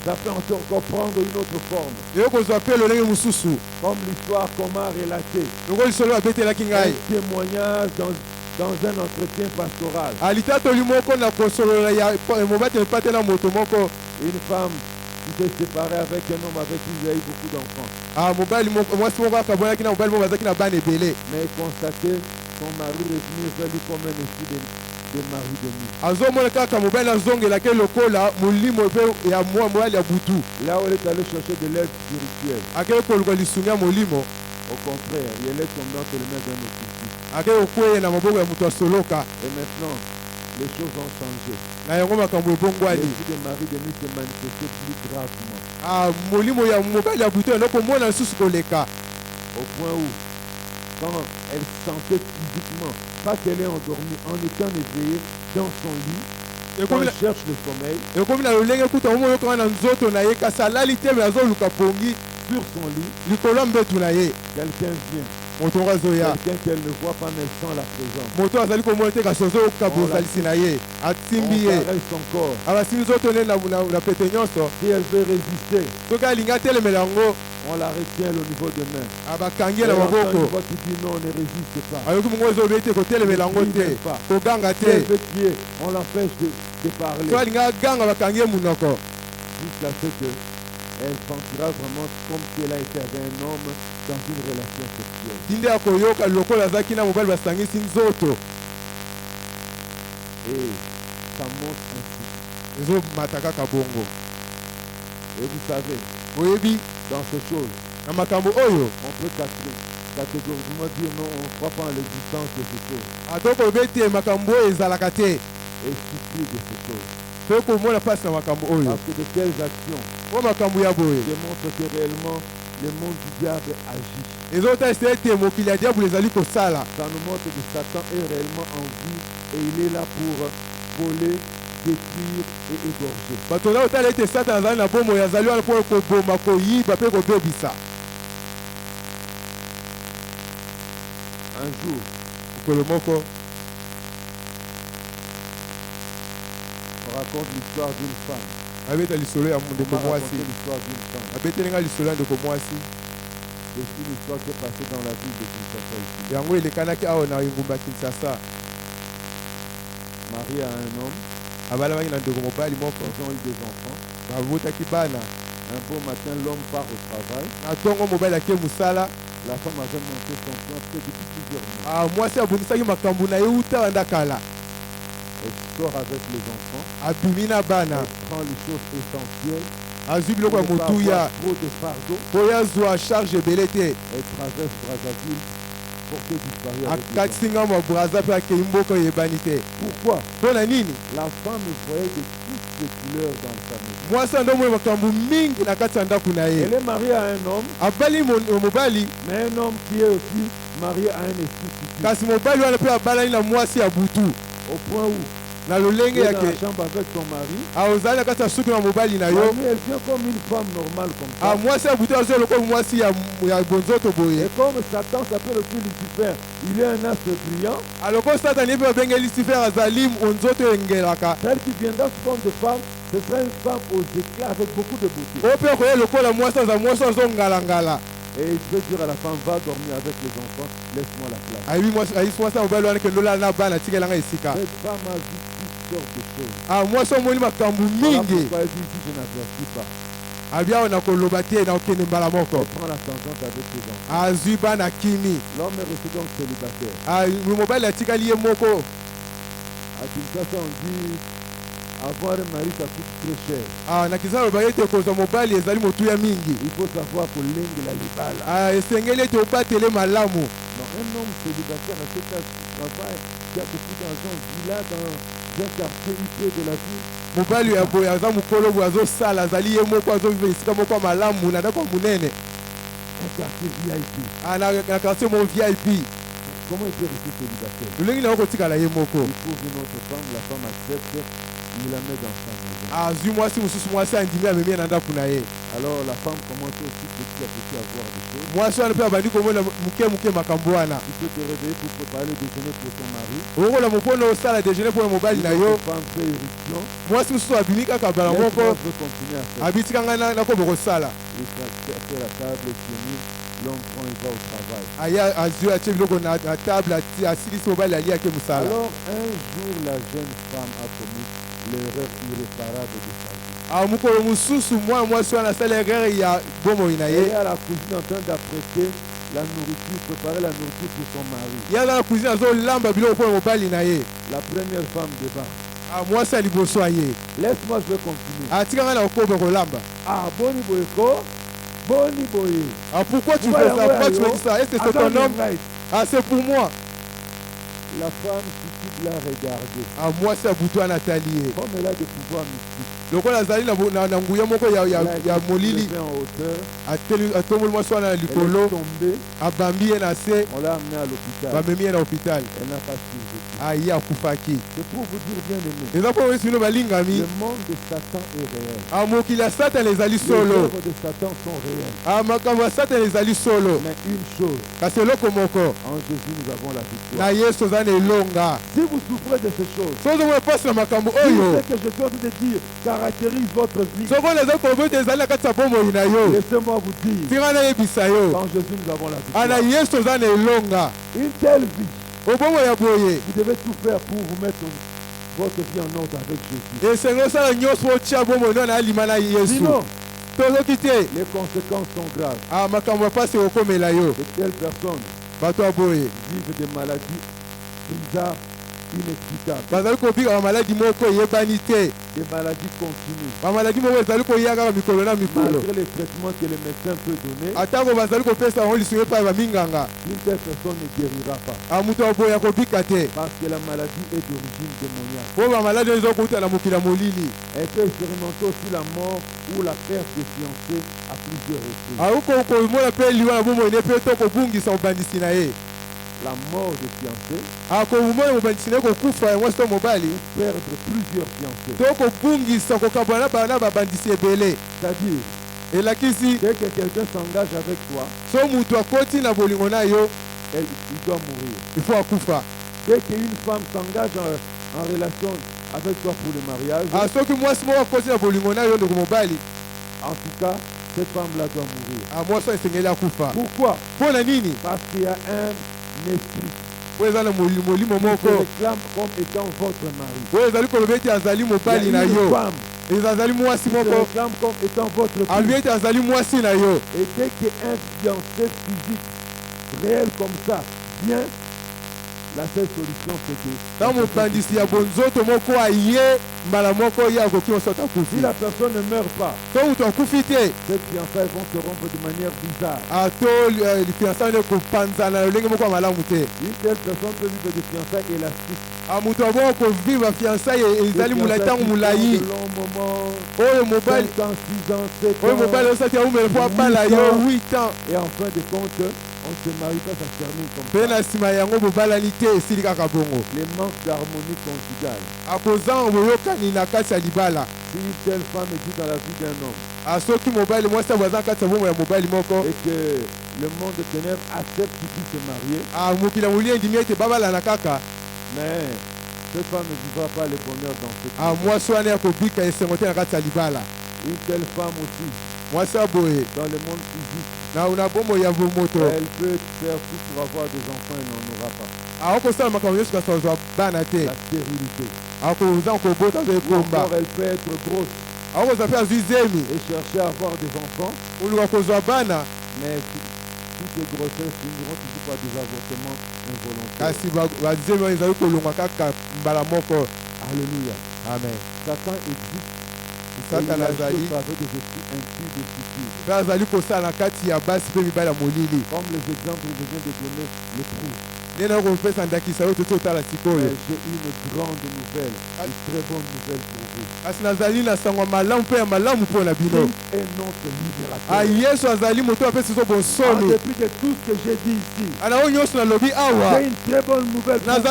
Ça peut encore prendre une autre forme. eyokozwa mpe lolenge mosusu Comme l'histoire qu'on m'a relatée. longo lisolo babetelaki Un ngai témoignage dans un entretien pastoral. alitatoli moko na kosolola ya mobateli pate na moto moko Une femme qui s'est séparée avec un homme avec qui il y a eu beaucoup d'enfants. mobali mwasi moko akabonaki na mobali moko bazalaki na bana ebele Mais constaté son mari revenir vers lui comme un esprit de mari de nuit. azomona kaka mobali azongelaki lokola molimo mpe ya mobali ya butu Là où elle est allée chercher de l'aide spirituelle, akei koluka lisungi ya molimo au contraire, elle est tombée entre les mains d'un occultiste. akei kokweye na maboko ya moto asoloka Et maintenant, les choses ont changé. na yango makambo ebongwani L'esprit de mari de nuit s'est manifesté plus gravement. molimo ya mobali ya butu eno komona lisusu koleka Au point où, quand elle sentait physiquement, pas qu'elle est endormie, en étant éveillée dans son lit, quand elle cherche le sommeil, ekomi na lolenge kuta omoyo kaka na nzoto na ye kasi alali te me azoluka pongi sur son lit, likolo ya mbetu na ye quelqu'un vient. moto ngo azoya Quelqu'un qu'elle ne voit pas, mais elle sent la présence. moto azali komona te kasi ozoyoka bozalisi na ye On asimbi ye caresse son corps. abasimbi nzoto ne na pete nyonso Si elle veut résister, soki alingi atelemela yango on la retient au niveau de main. abakangi ye Et na on entend une maboko voix qui dit non, ne résiste pas. ayoki mongo ezobe te kotelemela yango te koganga Si elle te veut crier, on l'empêche de parler. so alingi aganga bakangi ye munoko Jusqu'à ce qu'elle sentira vraiment comme si elle a été avec un homme dans une relation sexuelle. tinde ya koyoka lokola azalaki na mobali basangisi nzoto Et ça monte ainsi. ezomata kaka bongo Et vous savez, oyebi dans ces choses, na makambo oyo on peut catégoriquement dire non, on ne croit pas en l'existence de ces choses. atokoloba ete makambo oyo ezalaka te Et souffrir de ces choses. mpe komona mpasi na makambo oyo Parce que de telles actions po makambo ya boye démontrent que réellement le monde du diable agit. ezotalisa ete mokili ya diabolo ezali kosala Ça nous montre que Satan est réellement en vie et il est là pour voler, détruire et égorger. bato na otala ete satana azali na bomoi azali wana mpo koboma koyiba mpe kobebisa Un jour, mokolo moko on raconte l'histoire d'une femme. abeta lisolo ya On ndeko m'a mwasi raconté l'histoire d'une femme. abetelinga lisolo ya ndeko mwasi C'est une histoire qui est passée dans la ville de Kinshasa ici. yango elekanaki awa na engumba ya kinshasa Mariée à un homme, abalamaki na ndeko mobali moko ils ont eu des enfants. babotaki bana Un beau matin, l'homme part au travail. na ntongo mobali ake mosala La femme avait monté son plan depuis plusieurs mois. mwasi abongisaki makambo na ye uta banda kala Elle sort avec les enfants. abimi na bana Elle prend les choses essentielles. azwi biloko ya Pour ne pas motuya avoir trop de fardeau. mpo ye azwa charge ebele te Elle traverse Brazzaville, portée disparue avec les akatisi enfants. ngambo ya braza mpe akei mboka oyebani te Pourquoi? mpo na nini La femme voyait de toutes les couleurs dans sa maison. mwasi andomona makambo mingi na kati ya ndako na ye Elle est mariée à un homme, abali mobali mais un homme qui est aussi marié à un esprit futur. kasi mobali wana mpe abalani na mwasi ya butu Au point où na lolenge elle est dans la yake chambre avec son mari. ozali na kati ya suki na mobali na La yo nuit, elle vient comme une femme normale comme ça. mwasi ya butu azwi lokola mwasi ya bonzoto boye Et comme Satan s'appelle aussi Lucifer, il est un astre brillant. aloko satani ye mpe babenge lucifer azali nzoto engelaka Celle qui viendra sous forme de femme, ce sera une femme aux éclats avec beaucoup de beauté. oyo mpe akoya lokola mwasi aza mwasi azongalangala Et il peut dire à la femme, va dormir avec les enfants, laisse-moi la place. ayibi mwasi ya mobali wana kende olala na bana tikelanga esika Cette femme a vu toutes sortes de choses. mwasi omoni makambo Voilà mingi pourquoi elle dit, si je n'avertis pas, abi awa na koloba te na okende mbala moko elle prend la tangente avec ses enfants. azwi bana kimi L'homme est resté donc célibataire. mobali atikali ye moko À Kinshasa, on dit, avoir un mari, ça coûte très cher. na kizala lobaki ete kozwa mobali ezali motuya mingi Il faut savoir que l'engue la libala. esengeli ete obatele malamu Donc un homme célibataire à cet âge qui travaille, qui a beaucoup d'argent, vit là dans un quartier hyper de la ville. mobali ya boye aza mokolo boye azosala azali ye moko azoviva esika moko ya malamu na ndako ya monene Un quartier VIP. na quartier mo vip Comment il peut rester célibataire? lolenge na yo kotikala ye moko Il trouve une autre femme, la femme accepte il la met dans sa maison. azwi mwasi mosusu mwasi andimi amemi na ndako na ye. Alors la femme commence aussi petit à petit à voir des choses. Mwasi wana mpe abandi komona muke makambo wana. Tu peux te réveiller pour préparer le déjeuner pour ton mari. okokola mopona osala déjeuner mpo na mobali na yo. Femme fait éruption. Mwasi mosusu abimi kaka bala moko abitika ngai nakoba kosala. Il fait la table, il finit, l'homme prend, il va au travail. aya azwi atie biloko na table asilisi mobali ali ake mosala. Alors un jour la jeune femme a commis l'erreur irréparable de sa vie. mokolo mosusu mwana mwasi wana asala erreur ya bomoi na Elle ye. est à la cuisine en train d'apprêter la nourriture, préparer la nourriture pour son mari. ye aza na cuisine azolamba biloko mpo na mobali na ye. La première femme débarque. mwasi ya liboso ya ye Laisse-moi, je vais continuer. atika ngai na kokoba kolamba. Boni boyeko, boni boye. Pourquoi tu fais ça? Pourquoi tu me dis ça? Est-ce que c'est ton homme? C'est pour moi. La femme qui l'a regardé. Moi c'est Aboutoua Nathalie. Comme elle a des pouvoirs mystiques. lokola azali na nguya moko ya molili atomboli mwasi wana na likolo abambi ye na se bamemi ye na hôpital aye akufaki. eza mpo oyesi bino balingami mokili ya satana ezali solo makambo ya satana ezali solo kasi eloko moko na yesu oza na elonga. soki ozomona mpasi na makambo oyo caractérise votre vie. Laissez-moi vous dire. Quand Jésus nous avons la victoire. Une telle vie. Vous devez tout faire pour vous mettre votre vie en ordre avec Jésus. Sinon, les conséquences sont graves. De telles personnes vivent des maladies bizarres, inexplicables. Des maladies continues. Malgré les traitements que les médecins peuvent donner, une telle personne ne guérira pas. Parce que la maladie est d'origine démoniaque. Elle peut expérimenter aussi la mort ou la perte de fiancé à plusieurs reprises. La mort de fiancé, perdre plusieurs fiancés. C'est-à-dire, dès que quelqu'un s'engage avec toi, il doit mourir. Dès qu'une femme s'engage en relation avec toi pour le mariage, en tout cas, cette femme-là doit mourir. Pourquoi? Parce qu'il y a un esprit qui se réclame comme étant votre mari. Il y a une femme qui se réclame comme étant votre fille. Et dès qu'un fiancé physique réel comme ça vient, la seule solution c'est que si la personne ne meurt pas, cette fiançailles vont se rompre de manière bizarre. Une telle personne peut vivre des fiançailles élastiques. De longs moments, 5 ans, 6 ans, 7 ans, 8 ans. Et en fin de compte, on ne se marie pas, ça se termine comme ça. Les manques d'harmonie conjugale. Si une telle femme est dans la vie d'un homme et que le monde de ténèbres accepte qu'il puisse se marier, mais cette femme ne vivra pas le bonheur dans cette vie. Une telle femme aussi, dans le monde physique, elle peut faire tout pour avoir des enfants et n'en aura pas. La stérilité. Elle peut être grosse et chercher à avoir des enfants, mais toutes les grossesses finiront toujours par des avortements involontaires. Alléluia. Amen. Satan existe. Satan azali avec des esprits impurs de futur. comme les exemples que je viens de donner le prouvent. Mais j'ai une grande nouvelle, une très bonne nouvelle pour vous. Christ est notre libérateur. En dépit de tout ce que j'ai dit ici, j'ai une très bonne nouvelle pour vous.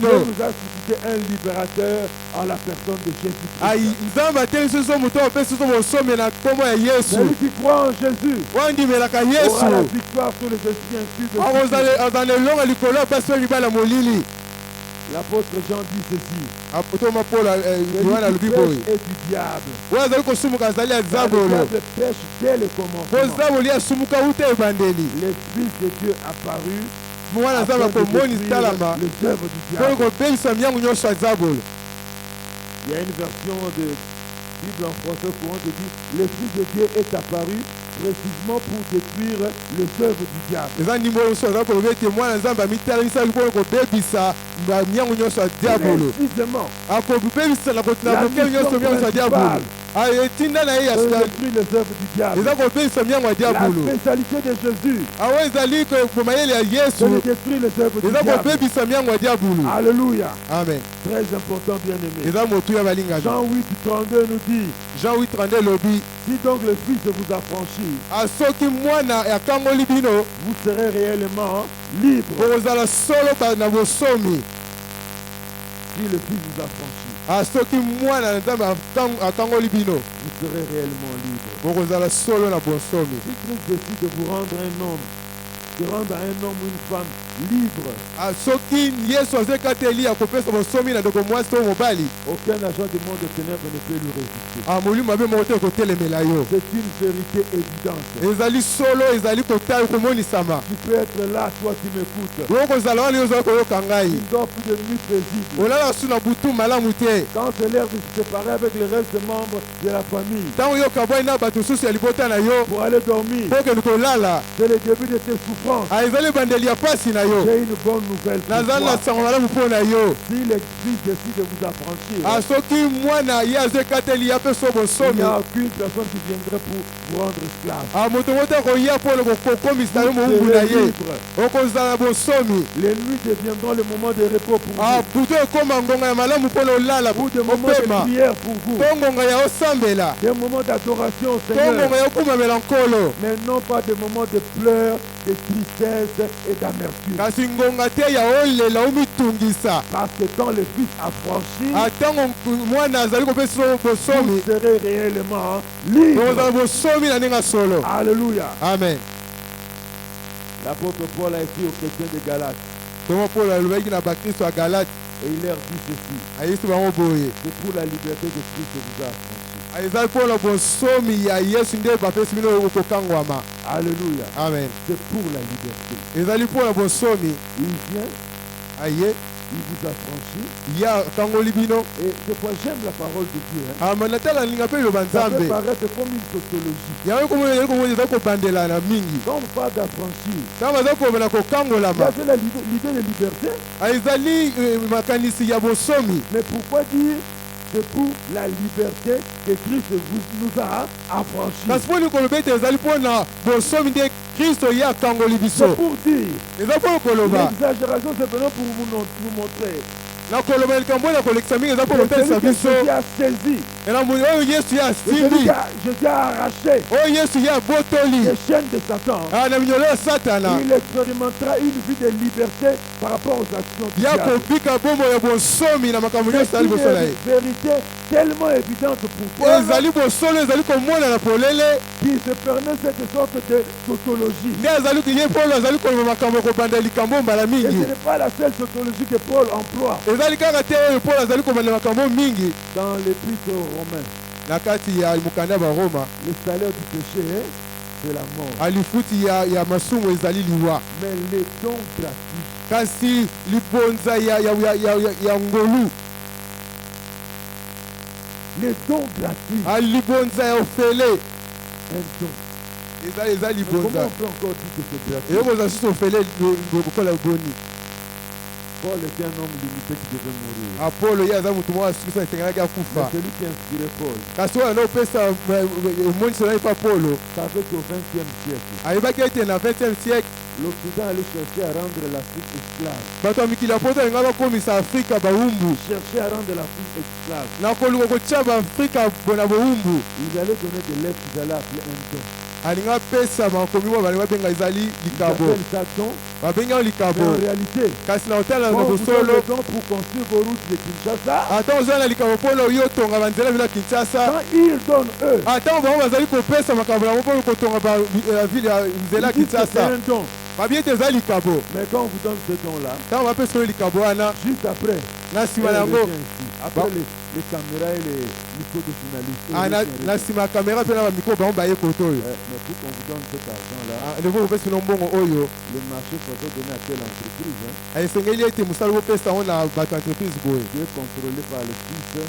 Dieu nous a suscité un libérateur en la personne de Jésus-Christ. Celui qui croit en Jésus aura la victoire sur les esprits impurs de Jésus. L'apôtre Jean dit ceci. Le péché est du diable. Le diable pêche dès le commencement. L'Esprit de Dieu apparut afin de détruire les œuvres du diable. Il y a une version de Bible en français courant qui dit l'Esprit de Dieu est apparu précisément pour détruire les œuvres du diable. Précisément. La mission principale, détruire les œuvres du diable. La spécialité de Jésus, c'est de détruire les œuvres du diable. Alléluia. Amen. Très important, bien-aimé. Jean 8:32 nous dit, si donc le Fils vous affranchit, vous serez réellement libre. Si le Fils vous affranchit, vous serez réellement libre. Si Christ décide de vous rendre un homme, de rendre un homme ou une femme libre, aucun agent du monde de ténèbres ne peut lui résister. C'est une vérité évidente. Tu peux être là, toi qui m'écoutes. Tu ne dors plus de nuit paisible. Quand c'est l'heure de se séparer avec le reste des membres de la famille pour aller dormir, c'est le début de tes souffrances. J'ai une bonne nouvelle pour toi. Si l'Église décide de vous affranchir, il n'y a aucune personne qui viendrait pour vous rendre esclave. Vous serez libre. Les nuits deviendront le moment de repos pour vous. Ou des moments de prière pour vous. Des moments d'adoration au Seigneur. Mais non pas des moments de pleurs, de tristesse et d'amertume. Parce que quand le Fils affranchi, vous serez réellement libre. Alléluia. Amen. L'apôtre Paul a écrit aux chrétiens de Galate. Et il leur dit ceci. C'est pour la liberté de Christ que vous a affranchi. Alléluia. Amen. C'est pour la liberté. Il vient, il vous affranchit. Et des fois j'aime la parole de Dieu. Ça peut paraître comme une tautologie. Quand on parle d'affranchir, il y avait l'idée de liberté. Mais pourquoi dire c'est pour la liberté que Christ nous a affranchis? C'est pour dire. L'exagération, c'est vraiment pour nous montrer. Celui qui a saisi, Jésus a arraché les chaînes de Satan. Il expérimentera une vie de liberté par rapport aux actions du diable. C'est une vérité tellement évidente pour toi qui se permet cette sorte de tautologie. Et ce n'est pas la seule tautologie que Paul emploie. Dans l'épître aux Romains, le salaire du péché, c'est la mort. Mais les dons gratuits, les dons gratuits, un don. Comment on peut encore dire que c'est gratuit? Paul était un homme limité qui devait mourir. Mais celui qui a inspiré Paul savait qu'au XXe siècle, l'Occident allait chercher à rendre l'Afrique esclave. bato ya mikili ya poto balinga bakomisa afrika bawumbu Chercher à rendre l'Afrique esclave. na koluka kotia baafrika bona bowumbu Ils allaient donner de l'aide qu'ils allaient appeler un don. alinga pesa makomi mwa balinga babenga ezali Ils likabo appellent ça don. babengi yango Mais likabo en réalité, kasi na otala na quand vous donnez bosolo le don pour construire vos routes de Kinshasa, ata ozala na likabo mpona oyo otonga banzela bino ya kinshasa quand ils donnent eux, ata bango bazali kopesa makambo yango mpona kotonga ville ya nzela ya ils disent que c'est kinshasa un don. babi ete eza likabo Mais quand on vous donne ce don-là, ntango bapesa oyo likabo wana juste après, na nsima na elle yango revient ici. Après les caméras et les micros de journalistes. elle revient. na nsima ya kamera mpe na bamikro bango baye koto oyo Mais pour qu'on vous donne cet argent-là, ndeko kopesa ino mbongo oyo le marché faut donner à telle entreprise. esengeli ete mosala kopesa yango na bato entreprise boye Qui est contrôlé par le fils.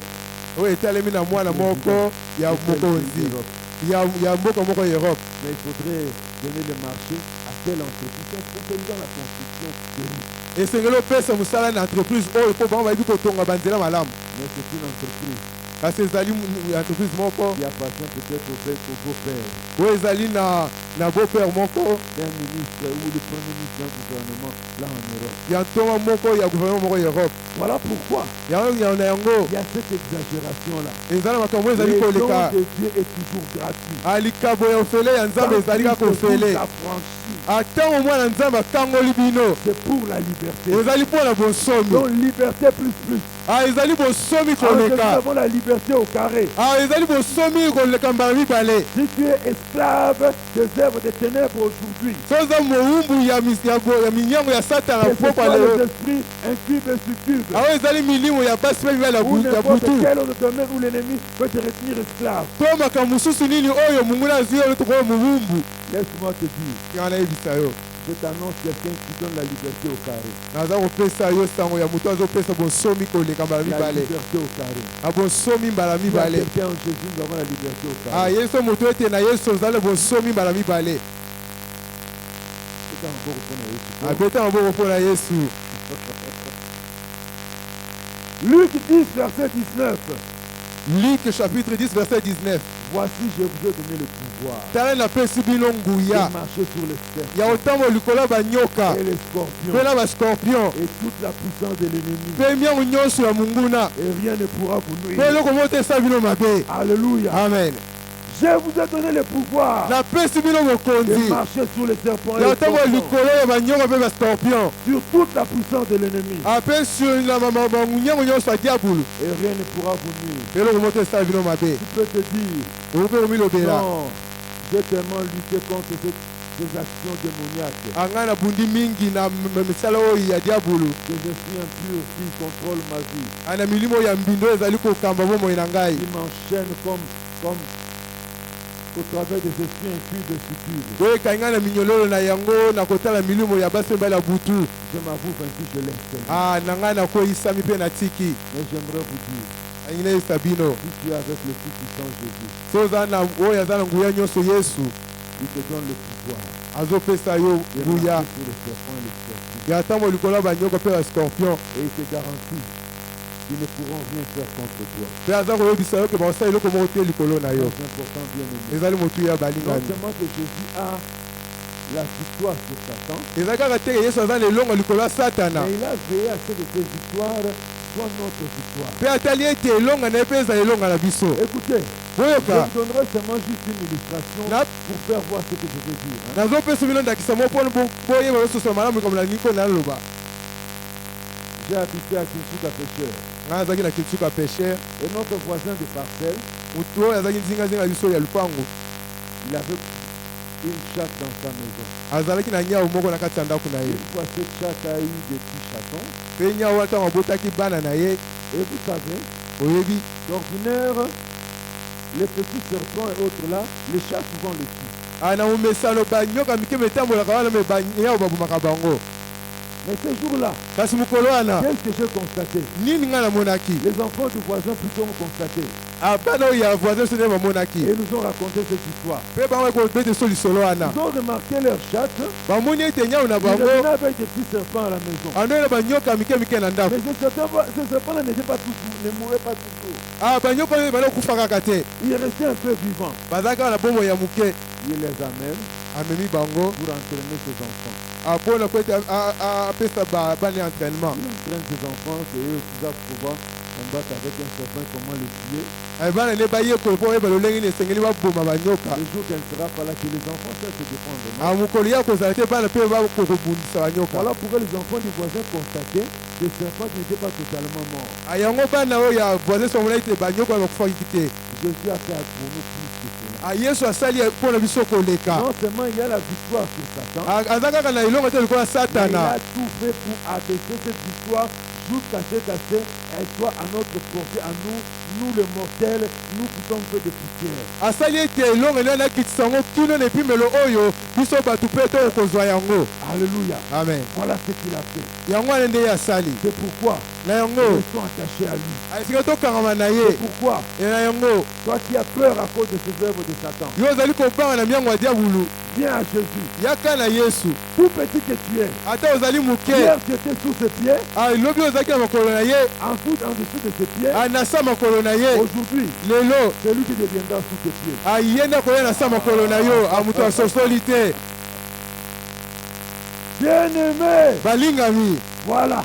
oyo etalemi na mwana moko ya mokonzi ya mboka moko ya Europe. Mais il faudrait donner le marché à telle entreprise spécialisée dans la construction de routes. esengeli opesa mosala na entreprise oyo mpo bango bayebi kotonga banzela malamu Mais c'est une entreprise kasi ezali entreprise moko qui appartient peut-être au beau-père oyo ezali na beau-père moko d'un ministre ou le premier ministre d'un gouvernement là en Europe. ya ntonga moko ya gouvernement moko ya Europe. Voilà pourquoi yango na yango il y a cette exagération-là. ezala makambo oyo ezali Le don koleka de Dieu est toujours gratuit. likabo ya ofele ya nzambe ezali kaka ofele atango mwana nzambe akangoli bino c'est pour la liberté. ezali mpo na bonsomi Donc liberté plus. ezali bonsomi Alors que nous koleka avons la liberté au carré. ezali bonsomi koleka mbala mibale Si tu es esclave des œuvres des ténèbres aujourd'hui, so oza mowumbu ya minyango ya satana que ce mpoka soit lelo les esprits incubes et succubes, aoyo ezali milimo ya basi mpe mibale ou ya n'importe butu quel autre domaine où l'ennemi peut te retenir esclave. to makambo mosusu nini oyo monguna azwi oyo tokoyo mowumbu Laisse-moi te dire, yanga nayebisa yo je t'annonce quelqu'un qui donne la liberté au carré. naza kopesa yo sango ya moto azopesa bonsomi koleka mbala La mibale liberté au carré. na bonsomi mbala Si mibale quelqu'un en Jésus, nous avons la liberté au carré. yesu moto ete na yesu ozali bonsomi mbala mibale C'est encore au fond de Jésus. abeta maboko mpona yesu Luc 10, verset 19. Luc chapitre 10 verset 19 Voici, je vous ai donné le pouvoir tala napesi bino nguya de marcher sur les ya serpents kotambola likolo ya banyoka et les mpe scorpions na bascorpion et toute la puissance de l'ennemi. mpe miango nyonso ya monguna Et rien ne pourra vous mpe nuire. eloko moko te esala bino mabe. Alléluia. Amen. Je vous ai donné le pouvoir napesi bino de mokonzi marcher sur les serpents et ya les kotambola scorpions, likolo ya banyoka mpe bascorpion sur toute la puissance de l'ennemi. ape sur na banyango nyonso ya diabolo Et rien ne pourra vous nuire. mpe eloko moko te esala bino mabe. Tu peux te dire, okope komilobela non, j'ai tellement lutté contre ces actions démoniaques anga nabundi mingi na misala oyo ya diabolo que je suis impur s'il contrôle ma vie. ana milimo ya mbindo ezali kokamba bomoi na ngai Il m'enchaîne comme au travers des esprits incubes et succubes. oyo ekai ngai na minyololo na yango na kotala milimo ya basi mibale ya butu. Je m'avoue vaincu, je laisse. na ngai nakoyisami mpe natiki Mais j'aimerais vous dire, alingi nayebisa bino si tu es avec le Tout-Puissant Jésus, so oza na oyo aza na nguya nyonso yesu il te donne le pouvoir azopesa yo de nguya marcher sur les serpents et les scorpions. ya ntango likolo ya banyoka mpe bascorpion Et il te garantit qu'ils ne pourront rien faire contre toi. mpe aza koyebisa yo ke bakosala eloko moko te likolo na yo. C'est important, bien aimé. ezali motu ya Non balingani seulement que Jésus a la victoire sur Satan, eza kaka te yesu aza na elongo likolo ya satana mais il a veillé à ce que ces victoires soient notre victoire. mpe atali ete elonga na ye mpe ezala elonga na biso. Écoutez, je boyoka vous donnerai seulement juste une illustration pour faire voir ce que je veux dire. Hein. nazopesa bino ndakisa moko mpona boyeba bososola malamu likambo na niko naloba. J'ai habité à Kinsuka Pêcheur. ngai azalaki na kinsuka pécher Et notre voisin de parcelle, motu oyo azalaki nzingazinga biso ya lupango il avait une chatte dans sa maison. azalaki na nyau moko na kati ya ndako na ye Une fois, cette chatte a eu des petits chatons. mpe nyau wana ntango abotaki bana na ye Et vous savez, oyebi d'ordinaire, les petits serpents et autres là, les chats souvent les tuent. na momesano banyoka mike metambolaka wana me banyau babomaka bango. Mais ce jour-là, kasi mokolo wana qu'est-ce que j'ai constaté? nini ngai namonaki Les enfants du voisin plutôt ont constaté. bana oyo ya voisin so nde bamonaki Et ils nous ont raconté cette histoire. mpe bango ekobete so lisolo wana Ils ont remarqué leur chatte. bamoni ete nyau na Ils bango revenaient avec des petits serpents à la maison. andoyi na banyoka mike mike na ndako. Mais ces serpents-là n'étaient pas tous, ne mouraient pas toujours. banyoka oyo bana okufa kaka te Ils restaient un peu vivants. bazalaka na bomoi ya moke Il les amène amemi bango pour entraîner ses enfants. apona kwete apesa bani entraînement. Il entraîne ses enfants, c'est eux qui doivent pouvoir combattre avec un serpent, comment le tuer. Bana ne baye ko po eba lolengi ne sengeli ba boma banyoka. Le jour qu'elle ne sera pas là, que les enfants savent se défendre. Amukoli ya ko zalate bana pe ba ko bundisa banyoka. Voilà pourquoi les enfants du voisin constataient que le serpent n'était pas totalement mort. Ayango bana o ya voisin so mona ite banyoka ba kufa kite. Jésus a fait pour nous plus que cela. Yesu asali po na biso ko leka. Non seulement il y a la victoire sur Satan, azaka kana ilongo te ko mais il Satana. a tout fait pour abaisser cette victoire jusqu'à ce qu'elle soit à notre portée, à nous les mortels, nous qui sommes faits de poussière. Asali ete ilongo ne na kitsango kino ne pimelo oyo biso batu pe to kozwa yango. Alléluia. Amen. Voilà ce qu'il a fait. Yango ande ya sali. C'est pourquoi Na yango ils sont attachés à lui. asika to kangama na C'est ye. pourquoi Na yango toi qui as peur à cause de ces œuvres de Satan, yo zali ko banga na miango dia bulu. viens à Jésus. Yaka na Yesu. Tout petit que tu es, Ata ozali muke. hier tu étais sous ses pieds, Lobi ozaki na makolo na ye. en dessous de ses pieds. Anasa makolo na ye. Aujourd'hui, Lelo c'est lui qui deviendra sous tes pieds. ayenda koya na sa makolo na yo amutu asosoli te. Bien-aimé, Balingami voilà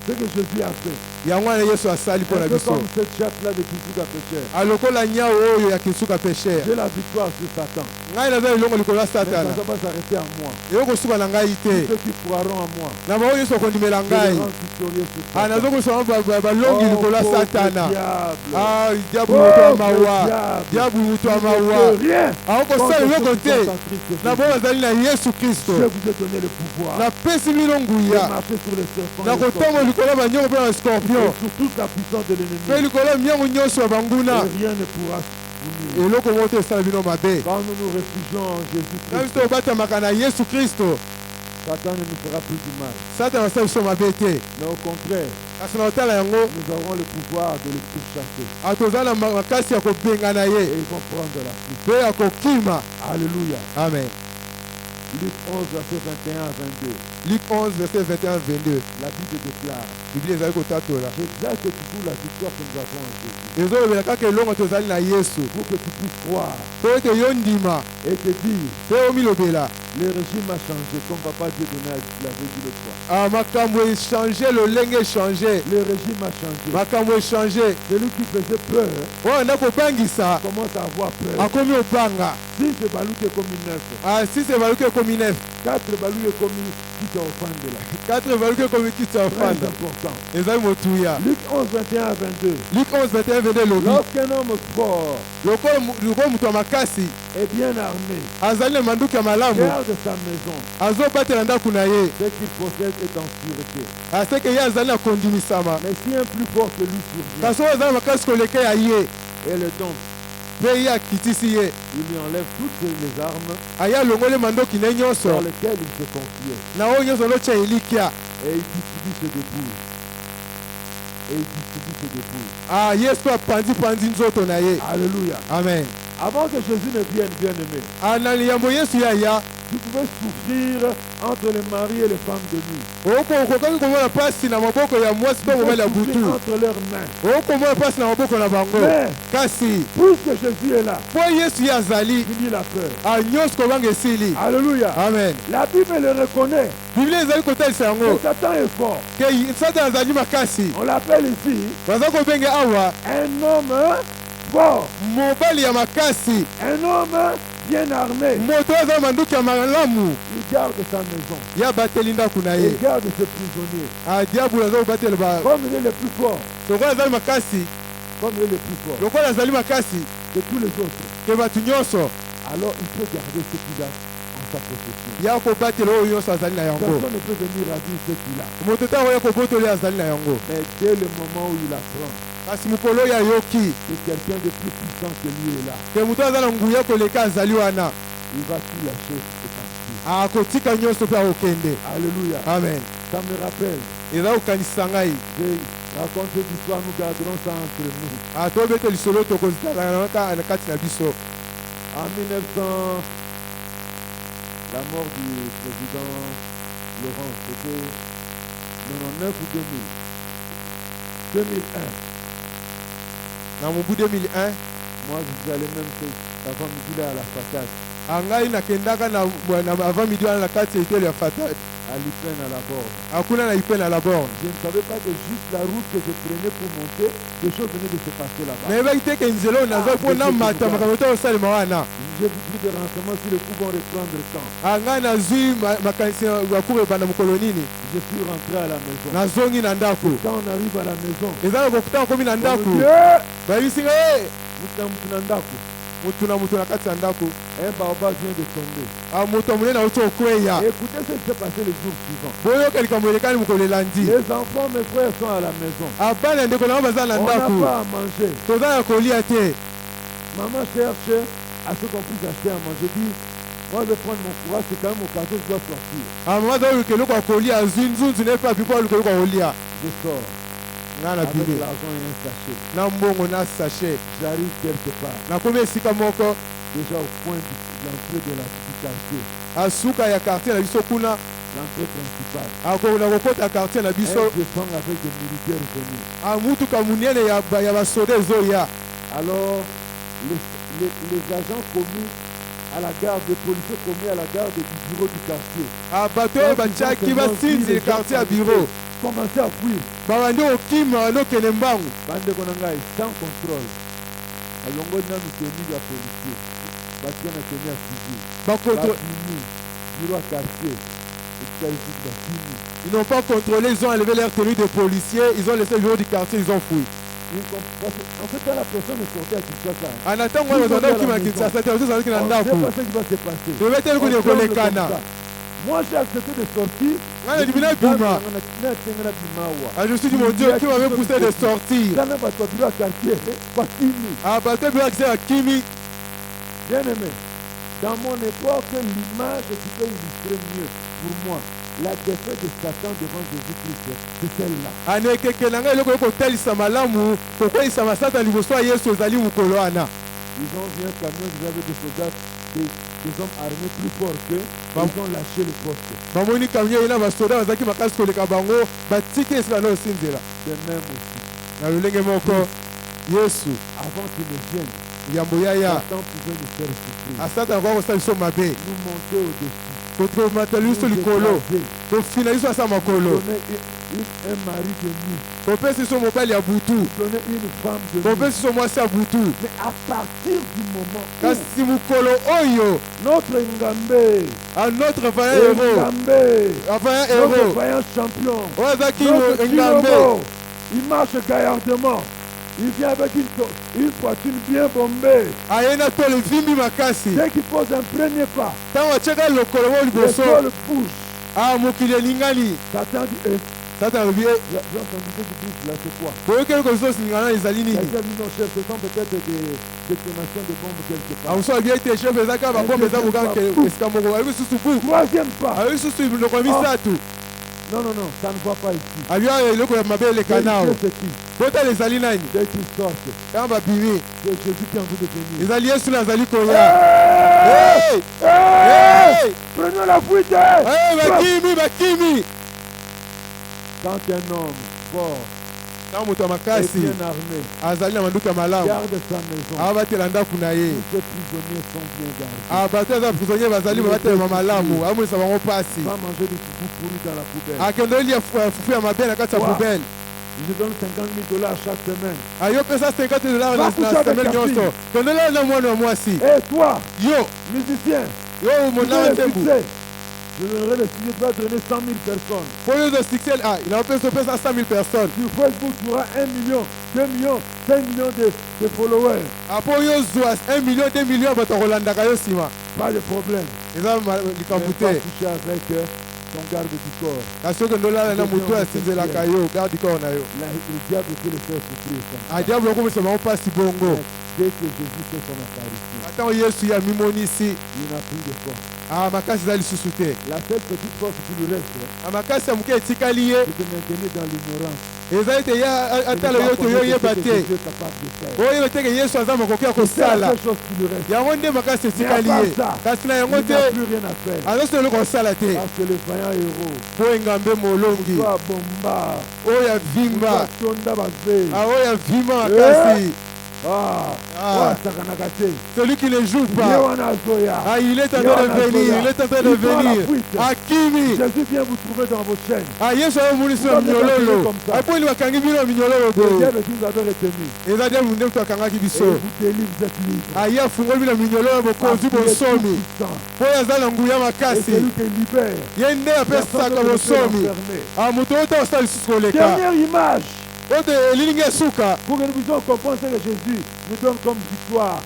ce que Jésus a fait. yango wana Yesu asali mpo na Un peu biso. comme cette chatte-là de Kisuka pécheur. Alokola nyao oyo ya kisuka pesher. J'ai la victoire sur Satan. Ngai naza elongo likolo ya Mais ça ne Satana. va pas s'arrêter à moi. Eyo kosuka na ngai te. Ceux qui croiront en moi, Na bao nyonso okondimela je les ngai. rends victorieux sur Satan. Nazokosoma balongi likolo ya pauvre Satana. diable. Diabu moto ya Pauvre mawa. diable. Diabu moto ya Tu ne mawa. peux rien Akokosala contre eloko ceux qui te. sont en Christ Na Jésus. bao nazali na Yesu Kristo. Je vous ai donné le pouvoir Napesi bino de nguya. marcher sur les serpents Na et les kotonga scorpions. likolo ya banyongo mpe na scorpion. Et sur toute la puissance de Mpe l'ennemi. likolo ya miango nyonso ya banguna. Et rien ne pourra vous nuire. Eloko moko te esala bino mabe. Quand nous nous réfugions en Na Jésus-Christ, biso obatamaka na Yesu Kristo. Satan ne nous fera plus du mal. Satana asala biso mabe te. Mais au contraire, Kasi na kotala yango nous aurons le pouvoir de les pourchasser. toza na makasi ya kobenga na Et ye ils vont prendre la fuite. mpe ya kokima. Alléluia. Amen. Luc 11, verset 21 à 22. Luc 11, verset 21-22. La Bible déclare: Biblia ezali kotatola. j'exalte toujours la victoire que nous avons en Jésus, ezolobela kaka elongo tozali na Yesu pour que tu puisses croire mpo ete yo ndima et te dire: mpe omilobela le régime a changé, comme Papa Dieu l'avait dit l'autre fois. makambo echange lolenge echange Le régime a changé. makambo echange Celui qui faisait peur oyo anda kobangisa commence à avoir peur. akomi obanga. 6 baluke comme 9. Si evaluki ekomi 9 4 baluke comme qui te offrande là. 4 evaluki ekomi kiti ya Très ofanda important. ezali motuya. Luc 11, 21 à 22. Luc 11, 21-22 elobi Lorsqu'un homme fort lokola moto ya makasi et bien armé azali na manduki ya malamu garde sa maison, azobatela ndako na ye ce qu'il possède est en sûreté. aseke ye azali na kondimisama. Mais si un plus fort que lui survient kasi oyo azali na makasi koleka ya ye et le tombe, mpe ye akitisi ye il lui enlève toutes les armes aya alongoli mandoki ne dans nyonso lesquelles il se confiait na oyo nyonso lotya elikya et il distribue ses dépouilles. Et il distribue ses dépouilles. ye so apandi nzoto na ye. Alléluia. Amen. Avant que Jésus ne vienne, bien aimé, na liyambo Yesu yaya tu pouvais souffrir entre les maris et les femmes de nuit. okokaki komona mpasi na maboko ya mwasi Tu mpe mobali pouvais ya souffrir butu entre leurs mains. okomona mpasi na maboko na bango. Mais, kasi puisque Jésus est là, mpo Yesu ye azali finis la peur. nyonso kobanga esili. Alléluia. Amen. La Bible le reconnaît. biblia ezali kotalisa yango Que Satan est fort. ke satana azali makasi. On l'appelle ici baza kobenge awa un homme fort. mobali ya makasi, Un homme bien armé. moto aza manduki ya malamu Il garde sa maison. ya bateli ndako na Il ye. garde ses prisonniers. diabolo aza kobatela Comme il est le plus fort. lokola azali makasi, Comme il est le plus fort lokola azali makasi que tous les autres. ke bato nyonso Alors il peut garder ce qu'il a en sa possession. ya kobatela oyo nyonso azali na yango. Personne ne peut venir à dire ce qu'il a. moto te akoya kobotola azali na yango. Mais dès le moment où il apprend kasi mokolo oyo ayoki que quelqu'un de plus puissant que lui est là, ke moto aza na nguya koleka azali wana, il va tout lâcher et partir. akotika nyonso mpe akokende. Alléluia. Amen. Ça me rappelle. eza kokanisa ngai Je raconte cette histoire, nous garderons ça entre nous. tobete lisolo tokozala na kati na biso. En 1900, la mort du président Laurent, c'était 99 ou 2000 2001. na mobu 2001 Moi, je suis allé même avant midi là à la façade. ngai nakendaka na avant midi wana na kati ya etelo ya fatade. À À l'Ipen à la borne. Akuna na Ipen à la borne. Je ne savais pas que juste la route que je prenais pour monter, des choses venaient de se passer là-bas. Mais il était que nzelo nazo pour na mata makamoto osali mawana. J'ai pris des renseignements sur le coup vont reprendre quand. Anga na zui makanisi wa kure bana mukolonini. Je suis rentré à la maison. Nazongi na ndako. Quand on arrive à la maison. Ezala kokuta komi na ndako. Ba bisinga mutu na ndako. Mutu na kati ya ndako. Un baobab vient de tomber. Moto munene auto okweya. Écoutez ce qui s'est passé le jour suivant. Boyoka likambo elekani mokolo elandi. Les enfants, mes frères sont à la maison. Abana ndeko na baza na ndako. On n'a pas à manger. Toza ya kolia te. Maman cherche à ce qu'on puisse acheter à manger. Dit, moi je vais prendre mon courage, c'est quand même au cas où je dois sortir. Maman doit keloko ya kolia zunzunzu ne pas pipo keloko ya kolia. Je sors. Avec l'argent et un sachet. Na mbongo na sachet. J'arrive quelque part. Na komi esika moko. Déjà au point de l'entrée du quartier. Asuka ya quartier na biso kuna. L'entrée principale. Akona kokota quartier na biso. Je sens avec des militaires venus. Mutuka munene ya basoda ezoya. Alors les agents commis à la garde, des policiers commis à la garde du bureau du quartier. Bato bachaki basinzi le quartier à bureau. Commencez à fuir. Babandi okima lokene mbangu. Bande konangai sans contrôle. Alongo na muteni ya policier. Batia na tenue à civil. Bakontrôle bureau à quartier. Ils n'ont pas contrôlé, ils ont enlevé leur tenue de policiers, ils ont laissé le bureau du quartier, ils ont fui. En fait, quand la personne est sortie à Kinshasa, en attendant, on a qui m'a Kinshasa, c'est aussi ça qui n'a pas fait. Ce qui va se passer. Je vais te dire que les canards. Moi, j'ai accepté de sortir. Je suis dit, mon Dieu, qui m'avait poussé de sortir. Ah, parce que bureau à Kimi. Bien aimé, dans mon époque, l'image qui peut illustrer mieux pour moi la défaite de Satan devant Jésus-Christ, c'est celle-là. Ils ont vu un camion, vous avez des soldats, des hommes armés plus forts qu'eux, ils ont lâché le poste. De même aussi. Avant qu'ils ne viennent, Satan pouvait nous faire souffrir. Nous monter au-dessus. Contre Mataliso Licolo, pour finaliser ça Makolo. Un mari de nuit. Pour faire ce mobile à Boutou. Donner une femme de nuit. Pour faire ce mois à Boutou. Mais à partir du moment où Kasimukolo Oyo, notre Ngambe, un autre vaillant héros, notre vaillant champion, notre Ngambe, il marche gaillardement. Il vient avec une poitrine bien bombée. Dès qu'il pose un premier pas, l'épaule bouge. Satan dit, Satan dit, j'ai entendu que tu bouges là, c'est quoi? Quelqu'un dit, non, chef, ce sont peut-être des détonations de bombes quelque part. Troisième pas. Non, ça ne voit pas ici. C'est qui? Dès qu'ils sortent, c'est Jésus qui est en train de venir. Prenons la fuite. Quand un homme fort et bien armé garde sa maison, tous ces prisonniers sont bien gardés. Va manger du foufou pourri dans la poubelle. Je donne $50,000 chaque semaine. Et toi, musicien, je donnerai le sujet, tu vas drainer 100 000 personnes. Il a fait 100 000 personnes. Sur Facebook, tu auras 1 million, 2 millions, 5 millions de followers. 1 million, 2 millions, pas de problème. Ne pas toucher avec ton garde du corps. Le diable peut le faire souffrir comme ça. Dès que Jésus fait son apparition, il n'a plus de force. La seule petite force qui lui reste, c'est de maintenir dans l'ignorance. C'est la seule chose qui lui reste. Mais à part ça, il n'a plus rien à faire. Parce que le vaillant héros, soit Bomba, soit Tonda Bazé, Celui qui ne joue pas. Ah, il est en train de venir. Il est en train de venir. Akimi. Jésus vient vous trouver dans vos chaînes. Ah, Yesu a voulu se mignololo. Après, il va kangi bino mignololo. Vous avez retenu. Et là, vous n'êtes pas kanga qui Et vous délivre, vous êtes libre. Ah, il y a fungoli bino mignololo bokonzi bonsomi. Po ya zala nguya makasi. Et celui qui libère. Yende a pesa ka bonsomi. Ah, mutoto sa lisuko leka. Dernière image. Pour que nous puissions comprendre ce que Jésus nous donne comme victoire.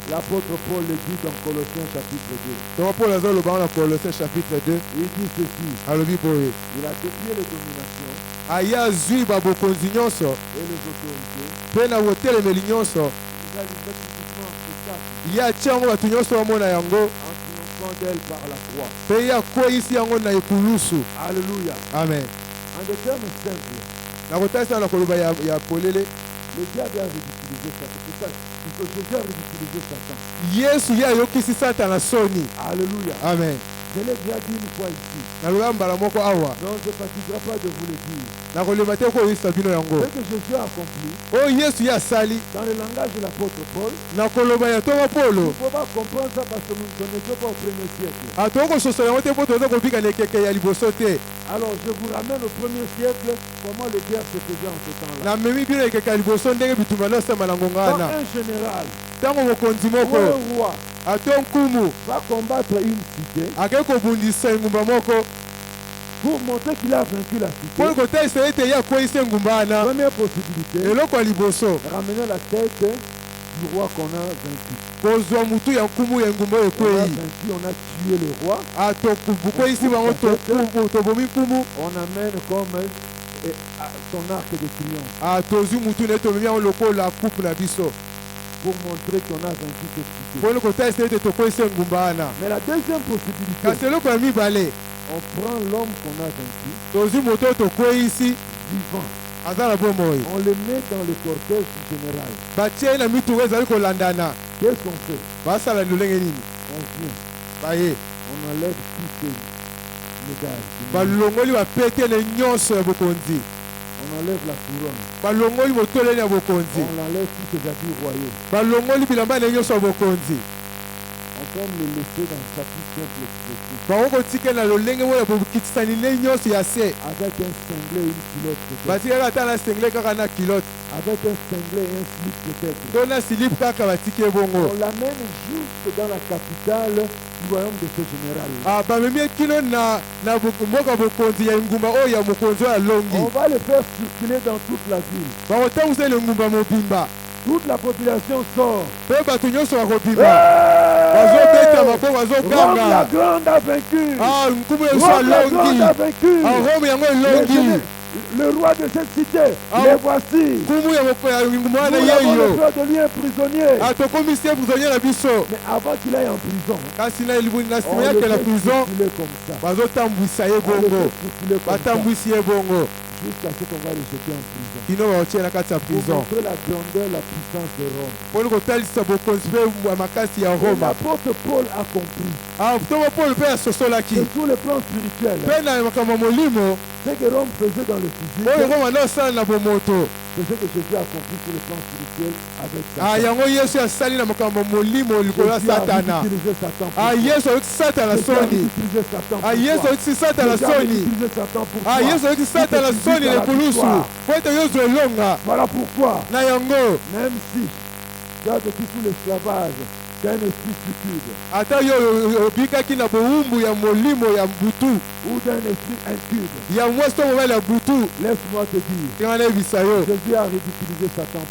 L'apôtre Paul le dit dans Colossiens chapitre 2. Il dit ceci. Il a défié les dominations et les autorités. Il nous a livré physiquement en triomphant d'elle par la croix. Alléluia. Amen. En des termes simples, le diable a ridiculisé Satan. C'est ça. Il faut Jésus a ridiculisé Satan. Alléluia. Amen. Je l'ai déjà dit une fois ici. Donc je ne fatiguerai pas de vous le dire. Ce que Jésus a accompli, dans le langage de l'apôtre Paul, il ne faut pas comprendre ça parce que nous ne connaissons pas au premier siècle. Alors je vous ramène au premier siècle, comment les guerres se faisaient en ce temps-là. Quand un général ou un roi va combattre une cité pour montrer qu'il a vaincu la cité. Première possibilité, ramener la tête du roi qu'on a vaincu. On a vaincu, on a tué le roi. On amène comme son arc de triomphe. Pour montrer qu'on a vaincu cette cité. Mais la deuxième possibilité, on prend l'homme qu'on a vaincu, vivant. On le met dans le cortège du général. Qu'est-ce qu'on fait? On vient. On enlève toutes ces médailles. On enlève la couronne. On enlève tous ces habits royaux. On peut le laisser dans sa plus simple expression. Avec un cinglet et une culotte peut-être. Avec un cinglet et un slip peut-être. On l'amène juste dans la capitale du royaume de ce général. On va le faire circuler dans toute la ville. Toute la population sort. Rome la grande a vaincu. Rome la grande a vaincu. Le roi de cette cité, les voici. Nous avons le peur de lui un prisonnier. Mais avant qu'il aille en prison, on le fait circuler comme ça. Jusqu'à ce qu'on va le jeter en prison. Pour montrer la grandeur, la puissance de Rome. Et l'apôtre Paul a compris que sur le plan spirituel, ce que Rome faisait dans le physique, c'est ce que Jésus a accompli sur le plan spirituel avec Satan. Jésus a utilisé Satan pour toi. Voilà pourquoi, même si tu as vécu sous l'esclavage, tu as un esprit stupide, ou d'un esprit incude, laisse-moi te dire, Jésus a ridiculisé Satan.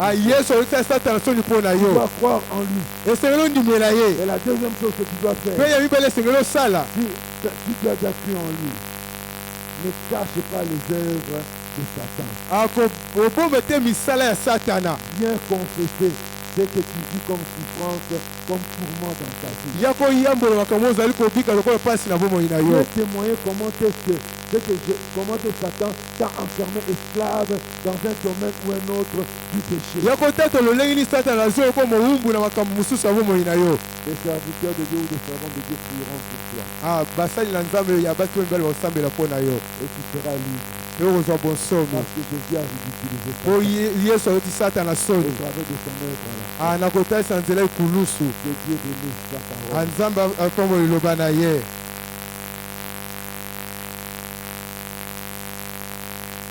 Tu dois croire en lui. Et la deuxième chose que tu dois faire, si tu as déjà cru en lui, ne cache pas les œuvres de Satan. Viens confesser ce que tu vis comme souffrance, comme tourment dans ta vie. Viens témoigner comment Satan t'a enfermé esclave dans un domaine ou un autre du péché. Les serviteurs de Dieu ou des servants de Dieu prieront pour toi. Et tu seras libre. Parce que Jésus a ridiculisé ça. po Yesu ayoti Satana Au soni travers de son œuvre à la croix. anakotalisa nzela ekulusu Que Dieu bénisse sa parole. Nzambe akombola liloba na ye.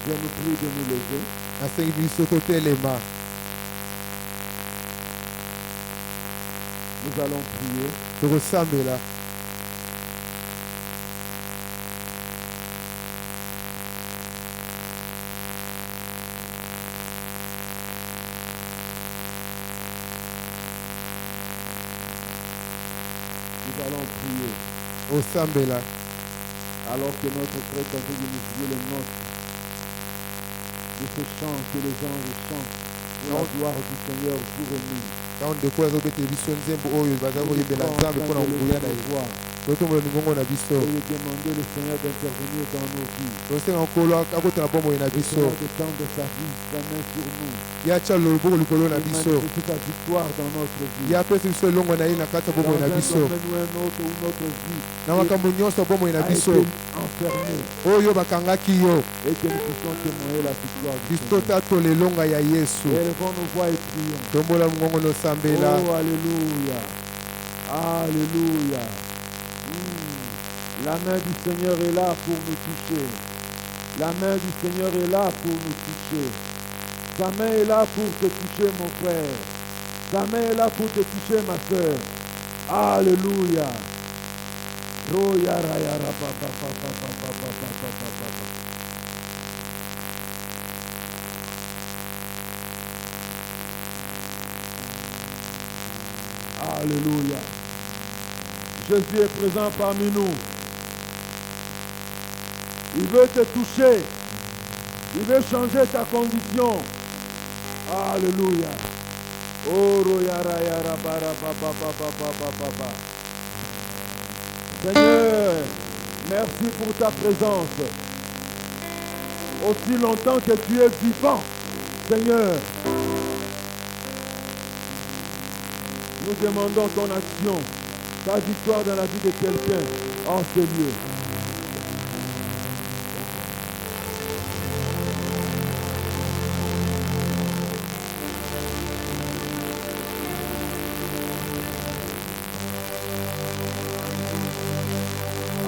Je nous prie de nous lever. Nasengi biso totelema. Nous allons prier. Tokosambela. Nous allons prier. Osambela. Alors que notre frère est en train de nous jouer les notes de ce chant que les anges chantent pour la gloire du Seigneur jour et nuit. Ntango ndeko azobeta biso nzembo oyo baza koyembela Nzambe mpona nguya na ye. Totombola mingongo na biso. Et demander le Seigneur d'intervenir dans nos vies. Tosenga nkolo akotala bomoi na biso. De tendre sa vie, sa main sur nous. Ye atya loboko likolo na biso. C'est sa victoire dans notre vie. Ye apesi biso elongo na ye na kati ya bomoi na biso. Na makambo nyonso bomoi na biso oyo bakangaki yo et que nous puissions témoigner la victoire du biso tatola elonga ya Yesu. Élevons nos voix et prions. Tombola mongongo nosambela. Oh alléluia, alléluia. La main du Seigneur est là pour nous toucher. La main du Seigneur est là pour nous toucher. Sa main est là pour te toucher, mon frère. Sa main est là pour te toucher, ma soeur. Alléluia. Alléluia. Jésus est présent parmi nous. Il veut te toucher. Il veut changer ta condition. Alléluia. Oh, Seigneur, merci pour ta présence. Aussi longtemps que tu es vivant, Seigneur, nous demandons ton action, ta victoire dans la vie de quelqu'un en ce lieu.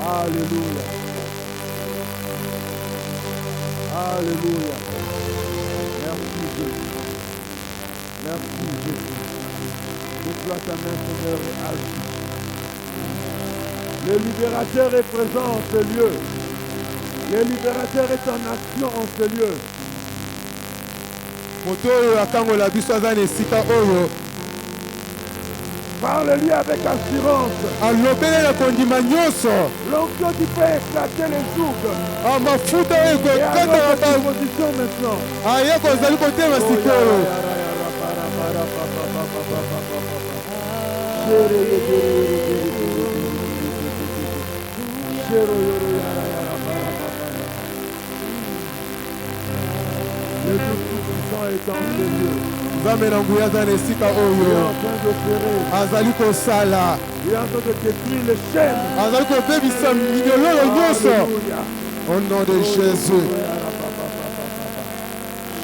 Alléluia. Alléluia. Merci Jésus. Merci Jésus. Déploie ta main, Seigneur, et agis. Le libérateur est présent en ce lieu. Le libérateur est en action en ce lieu. Moto oyo akangola biso aza na esika oyo. Parle-lui avec assurance. Alobele na kondima nyonso. L'onction qui fait éclater les souffles. Mafuta oyo ekokata ta position maintenant. Aye kozali kotema sikoyo. Le Tout-Puissant est en ce lieu. Nzambe na nguya aza na esika oyo. Azali kosala. Il est en train de détruire les chaînes. Azali kobebisa minyololo nyonso. Au nom de Jésus.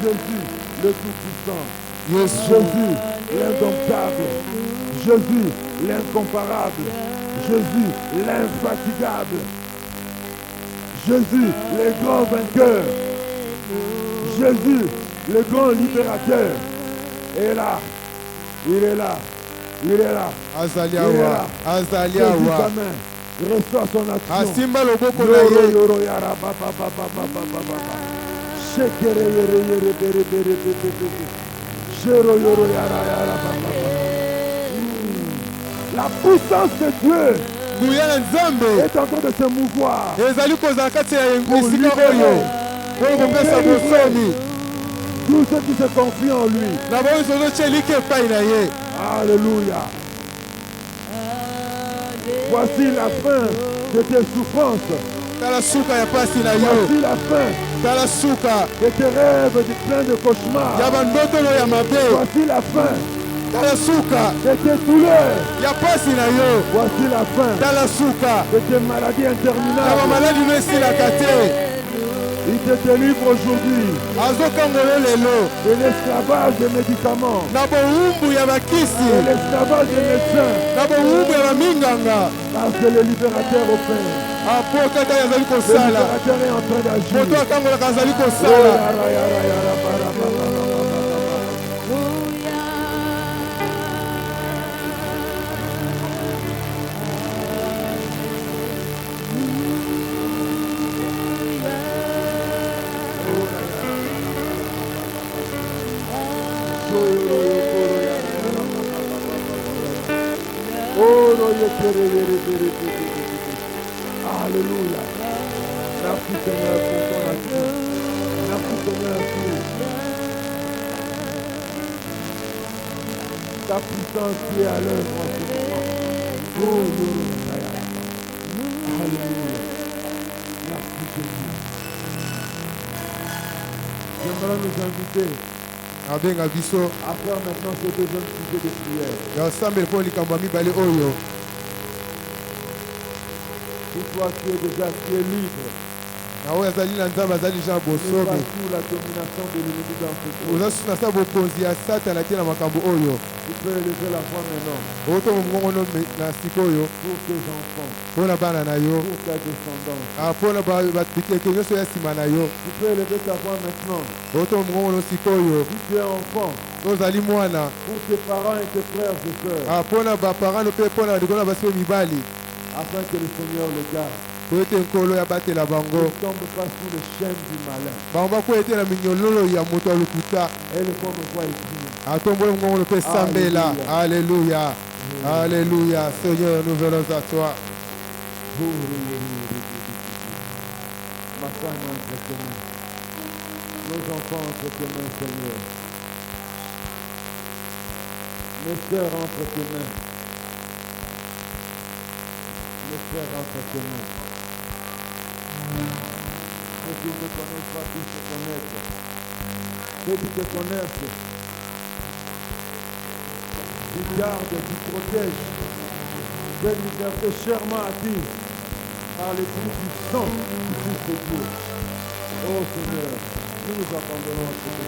Jésus, le Tout-Puissant. Jésus, l'indomptable. Jésus, l'incomparable. Jésus, l'infatigable. Jésus, le grand vainqueur. Jésus, le grand libérateur. est là. Il est là. Il est là. Azaliawa. Azaliawa. Reçois son action. Asimba loboko na ye. Yoro yara ba ba ba ba ba ba ba ba ba. Shekere yere yere bere bere bere bere. Shero yoro yara yara ba ba ba. La puissance de Dieu est en train de se mouvoir. Pour libérer tous ceux qui se confient en lui. Alléluia. Voici la fin de tes souffrances. Voici la fin de tes rêves pleins de cauchemars. Voici la fin de tes douleurs. Voici la fin de tes maladies interminables. Il te délivre aujourd'hui de l'esclavage des médicaments, de l'esclavage des médecins, parce que le libérateur opère. Le libérateur est en train d'agir. Alléluia. Merci Seigneur pour ton action. Merci Seigneur pour ta puissance qui est à l'œuvre en ce moment. Alléluia. Merci Jésus. J'aimerais nous inviter à faire maintenant ce deuxième sujet de prière. Pour toi qui es déjà libre. Tu n'es pas sous la domination de l'ennemi dans ce temps. Tu peux élever la voix maintenant. Pour tes enfants. Pour ta descendance. Tu peux élever ta voix maintenant. Si tu es enfant. Pour tes parents et tes frères et sœurs. Afin que le Seigneur le garde. Ne tombe pas sous le chaîne du malin. Et le fond me voit écrire. Alléluia. Alléluia. Seigneur, nous venons à toi. Ma femme entre tes mains. Nos enfants entre tes mains, Seigneur. Mes sœurs entre tes mains. Mes frères entre tes mains. Ceux qui ne te connaissent pas puissent te connaître. Ceux qui te connaissent, tu gardes, tu protèges. Cette liberté chèrement acquise par l'Esprit du sang du Fils de Dieu. Oh Seigneur, nous nous abandonnons à ce que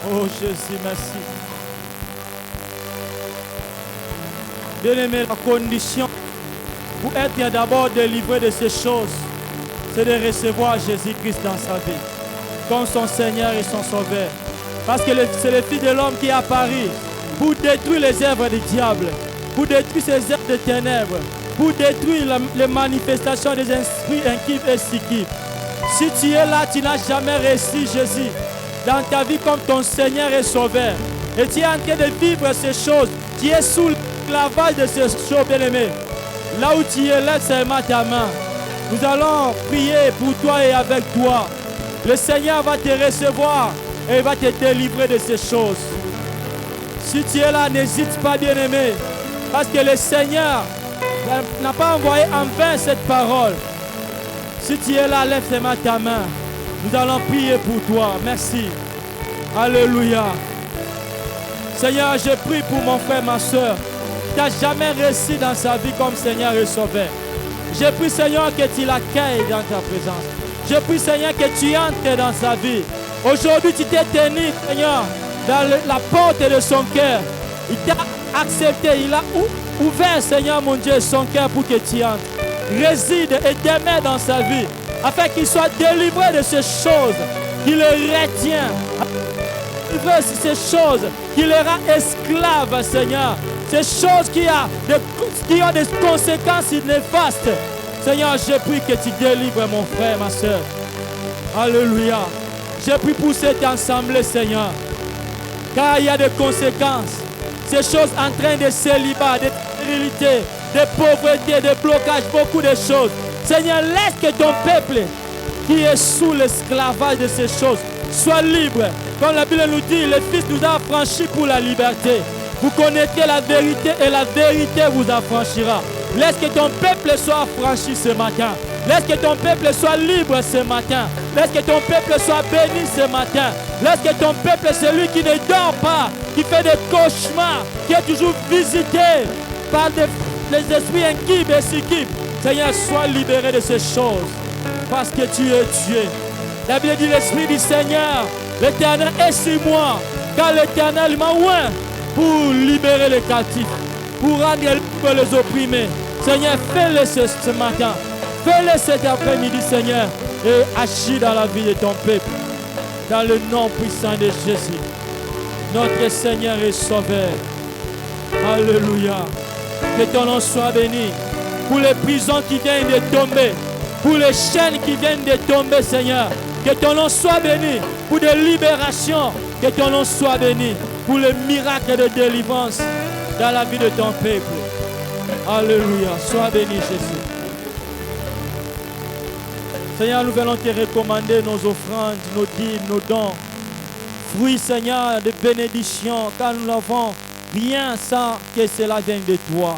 Oh Jésus, merci. Bien-aimé, la condition pour être d'abord délivré de ces choses, c'est de recevoir Jésus-Christ dans sa vie, comme son Seigneur et son Sauveur. Parce que c'est le Fils de l'homme qui est apparu pour détruire les œuvres du diable, pour détruire ces œuvres de ténèbres, pour détruire les manifestations des esprits inquiets et psychiques. Si tu es là, tu n'as jamais reçu Jésus dans ta vie comme ton Seigneur et Sauveur. Et tu es en train de vivre ces choses. Tu es sous l'esclavage de ces choses, bien-aimé. Là où tu es, lève seulement ta main. Nous allons prier pour toi et avec toi. Le Seigneur va te recevoir et il va te délivrer de ces choses. Si tu es là, n'hésite pas, bien-aimé. Parce que le Seigneur n'a pas envoyé en vain cette parole. Si tu es là, lève seulement ta main. Nous allons prier pour toi. Merci. Alléluia. Seigneur, je prie pour mon frère, ma soeur, qui n'a jamais reçu dans sa vie comme Seigneur et Sauveur. Je prie, Seigneur, que tu l'accueilles dans ta présence. Je prie, Seigneur, que tu entres dans sa vie. Aujourd'hui, tu t'es tenu, Seigneur, dans la porte de son cœur. Il t'a accepté. Il a ouvert, Seigneur, mon Dieu, son cœur pour que tu entres. Réside et demeure dans sa vie, afin qu'il soit délivré de ces choses qui le retient, délivré de ces choses qui le rend esclave, Seigneur, ces choses qui ont des conséquences néfastes. Seigneur, je prie que tu délivres mon frère, ma soeur. Alléluia. Je prie pour cette assemblée, Seigneur. Car il y a des conséquences. Ces choses en train de célibat, de stérilité, de pauvreté, de blocage, beaucoup de choses. Seigneur, laisse que ton peuple qui est sous l'esclavage de ces choses soit libre. Comme la Bible nous dit, le Fils nous a affranchis pour la liberté. Vous connaîtrez la vérité et la vérité vous affranchira. Laisse que ton peuple soit affranchi ce matin. Laisse que ton peuple soit libre ce matin. Laisse que ton peuple soit béni ce matin. Laisse que ton peuple, celui qui ne dort pas, qui fait des cauchemars, qui est toujours visité par les esprits inquibes et succubes, Seigneur, sois libéré de ces choses. Parce que tu es Dieu. La Bible dit, l'Esprit du Seigneur, l'Éternel est sur moi. Car l'Éternel m'a oint pour libérer les captifs, pour rendre libres les opprimés. Seigneur, fais-le ce matin. Fais-le cet après-midi, Seigneur, et agis dans la vie de ton peuple. Dans le nom puissant de Jésus, notre Seigneur et Sauveur. Alléluia. Que ton nom soit béni. Pour les prisons qui viennent de tomber, pour les chaînes qui viennent de tomber, Seigneur. Que ton nom soit béni. Pour des libérations, que ton nom soit béni. Pour les miracles de délivrance dans la vie de ton peuple. Alléluia. Sois béni, Jésus. Seigneur, nous venons te recommander nos offrandes, nos dîmes, nos dons. Fruits, Seigneur, de bénédiction, car nous n'avons rien sans que cela vienne de toi.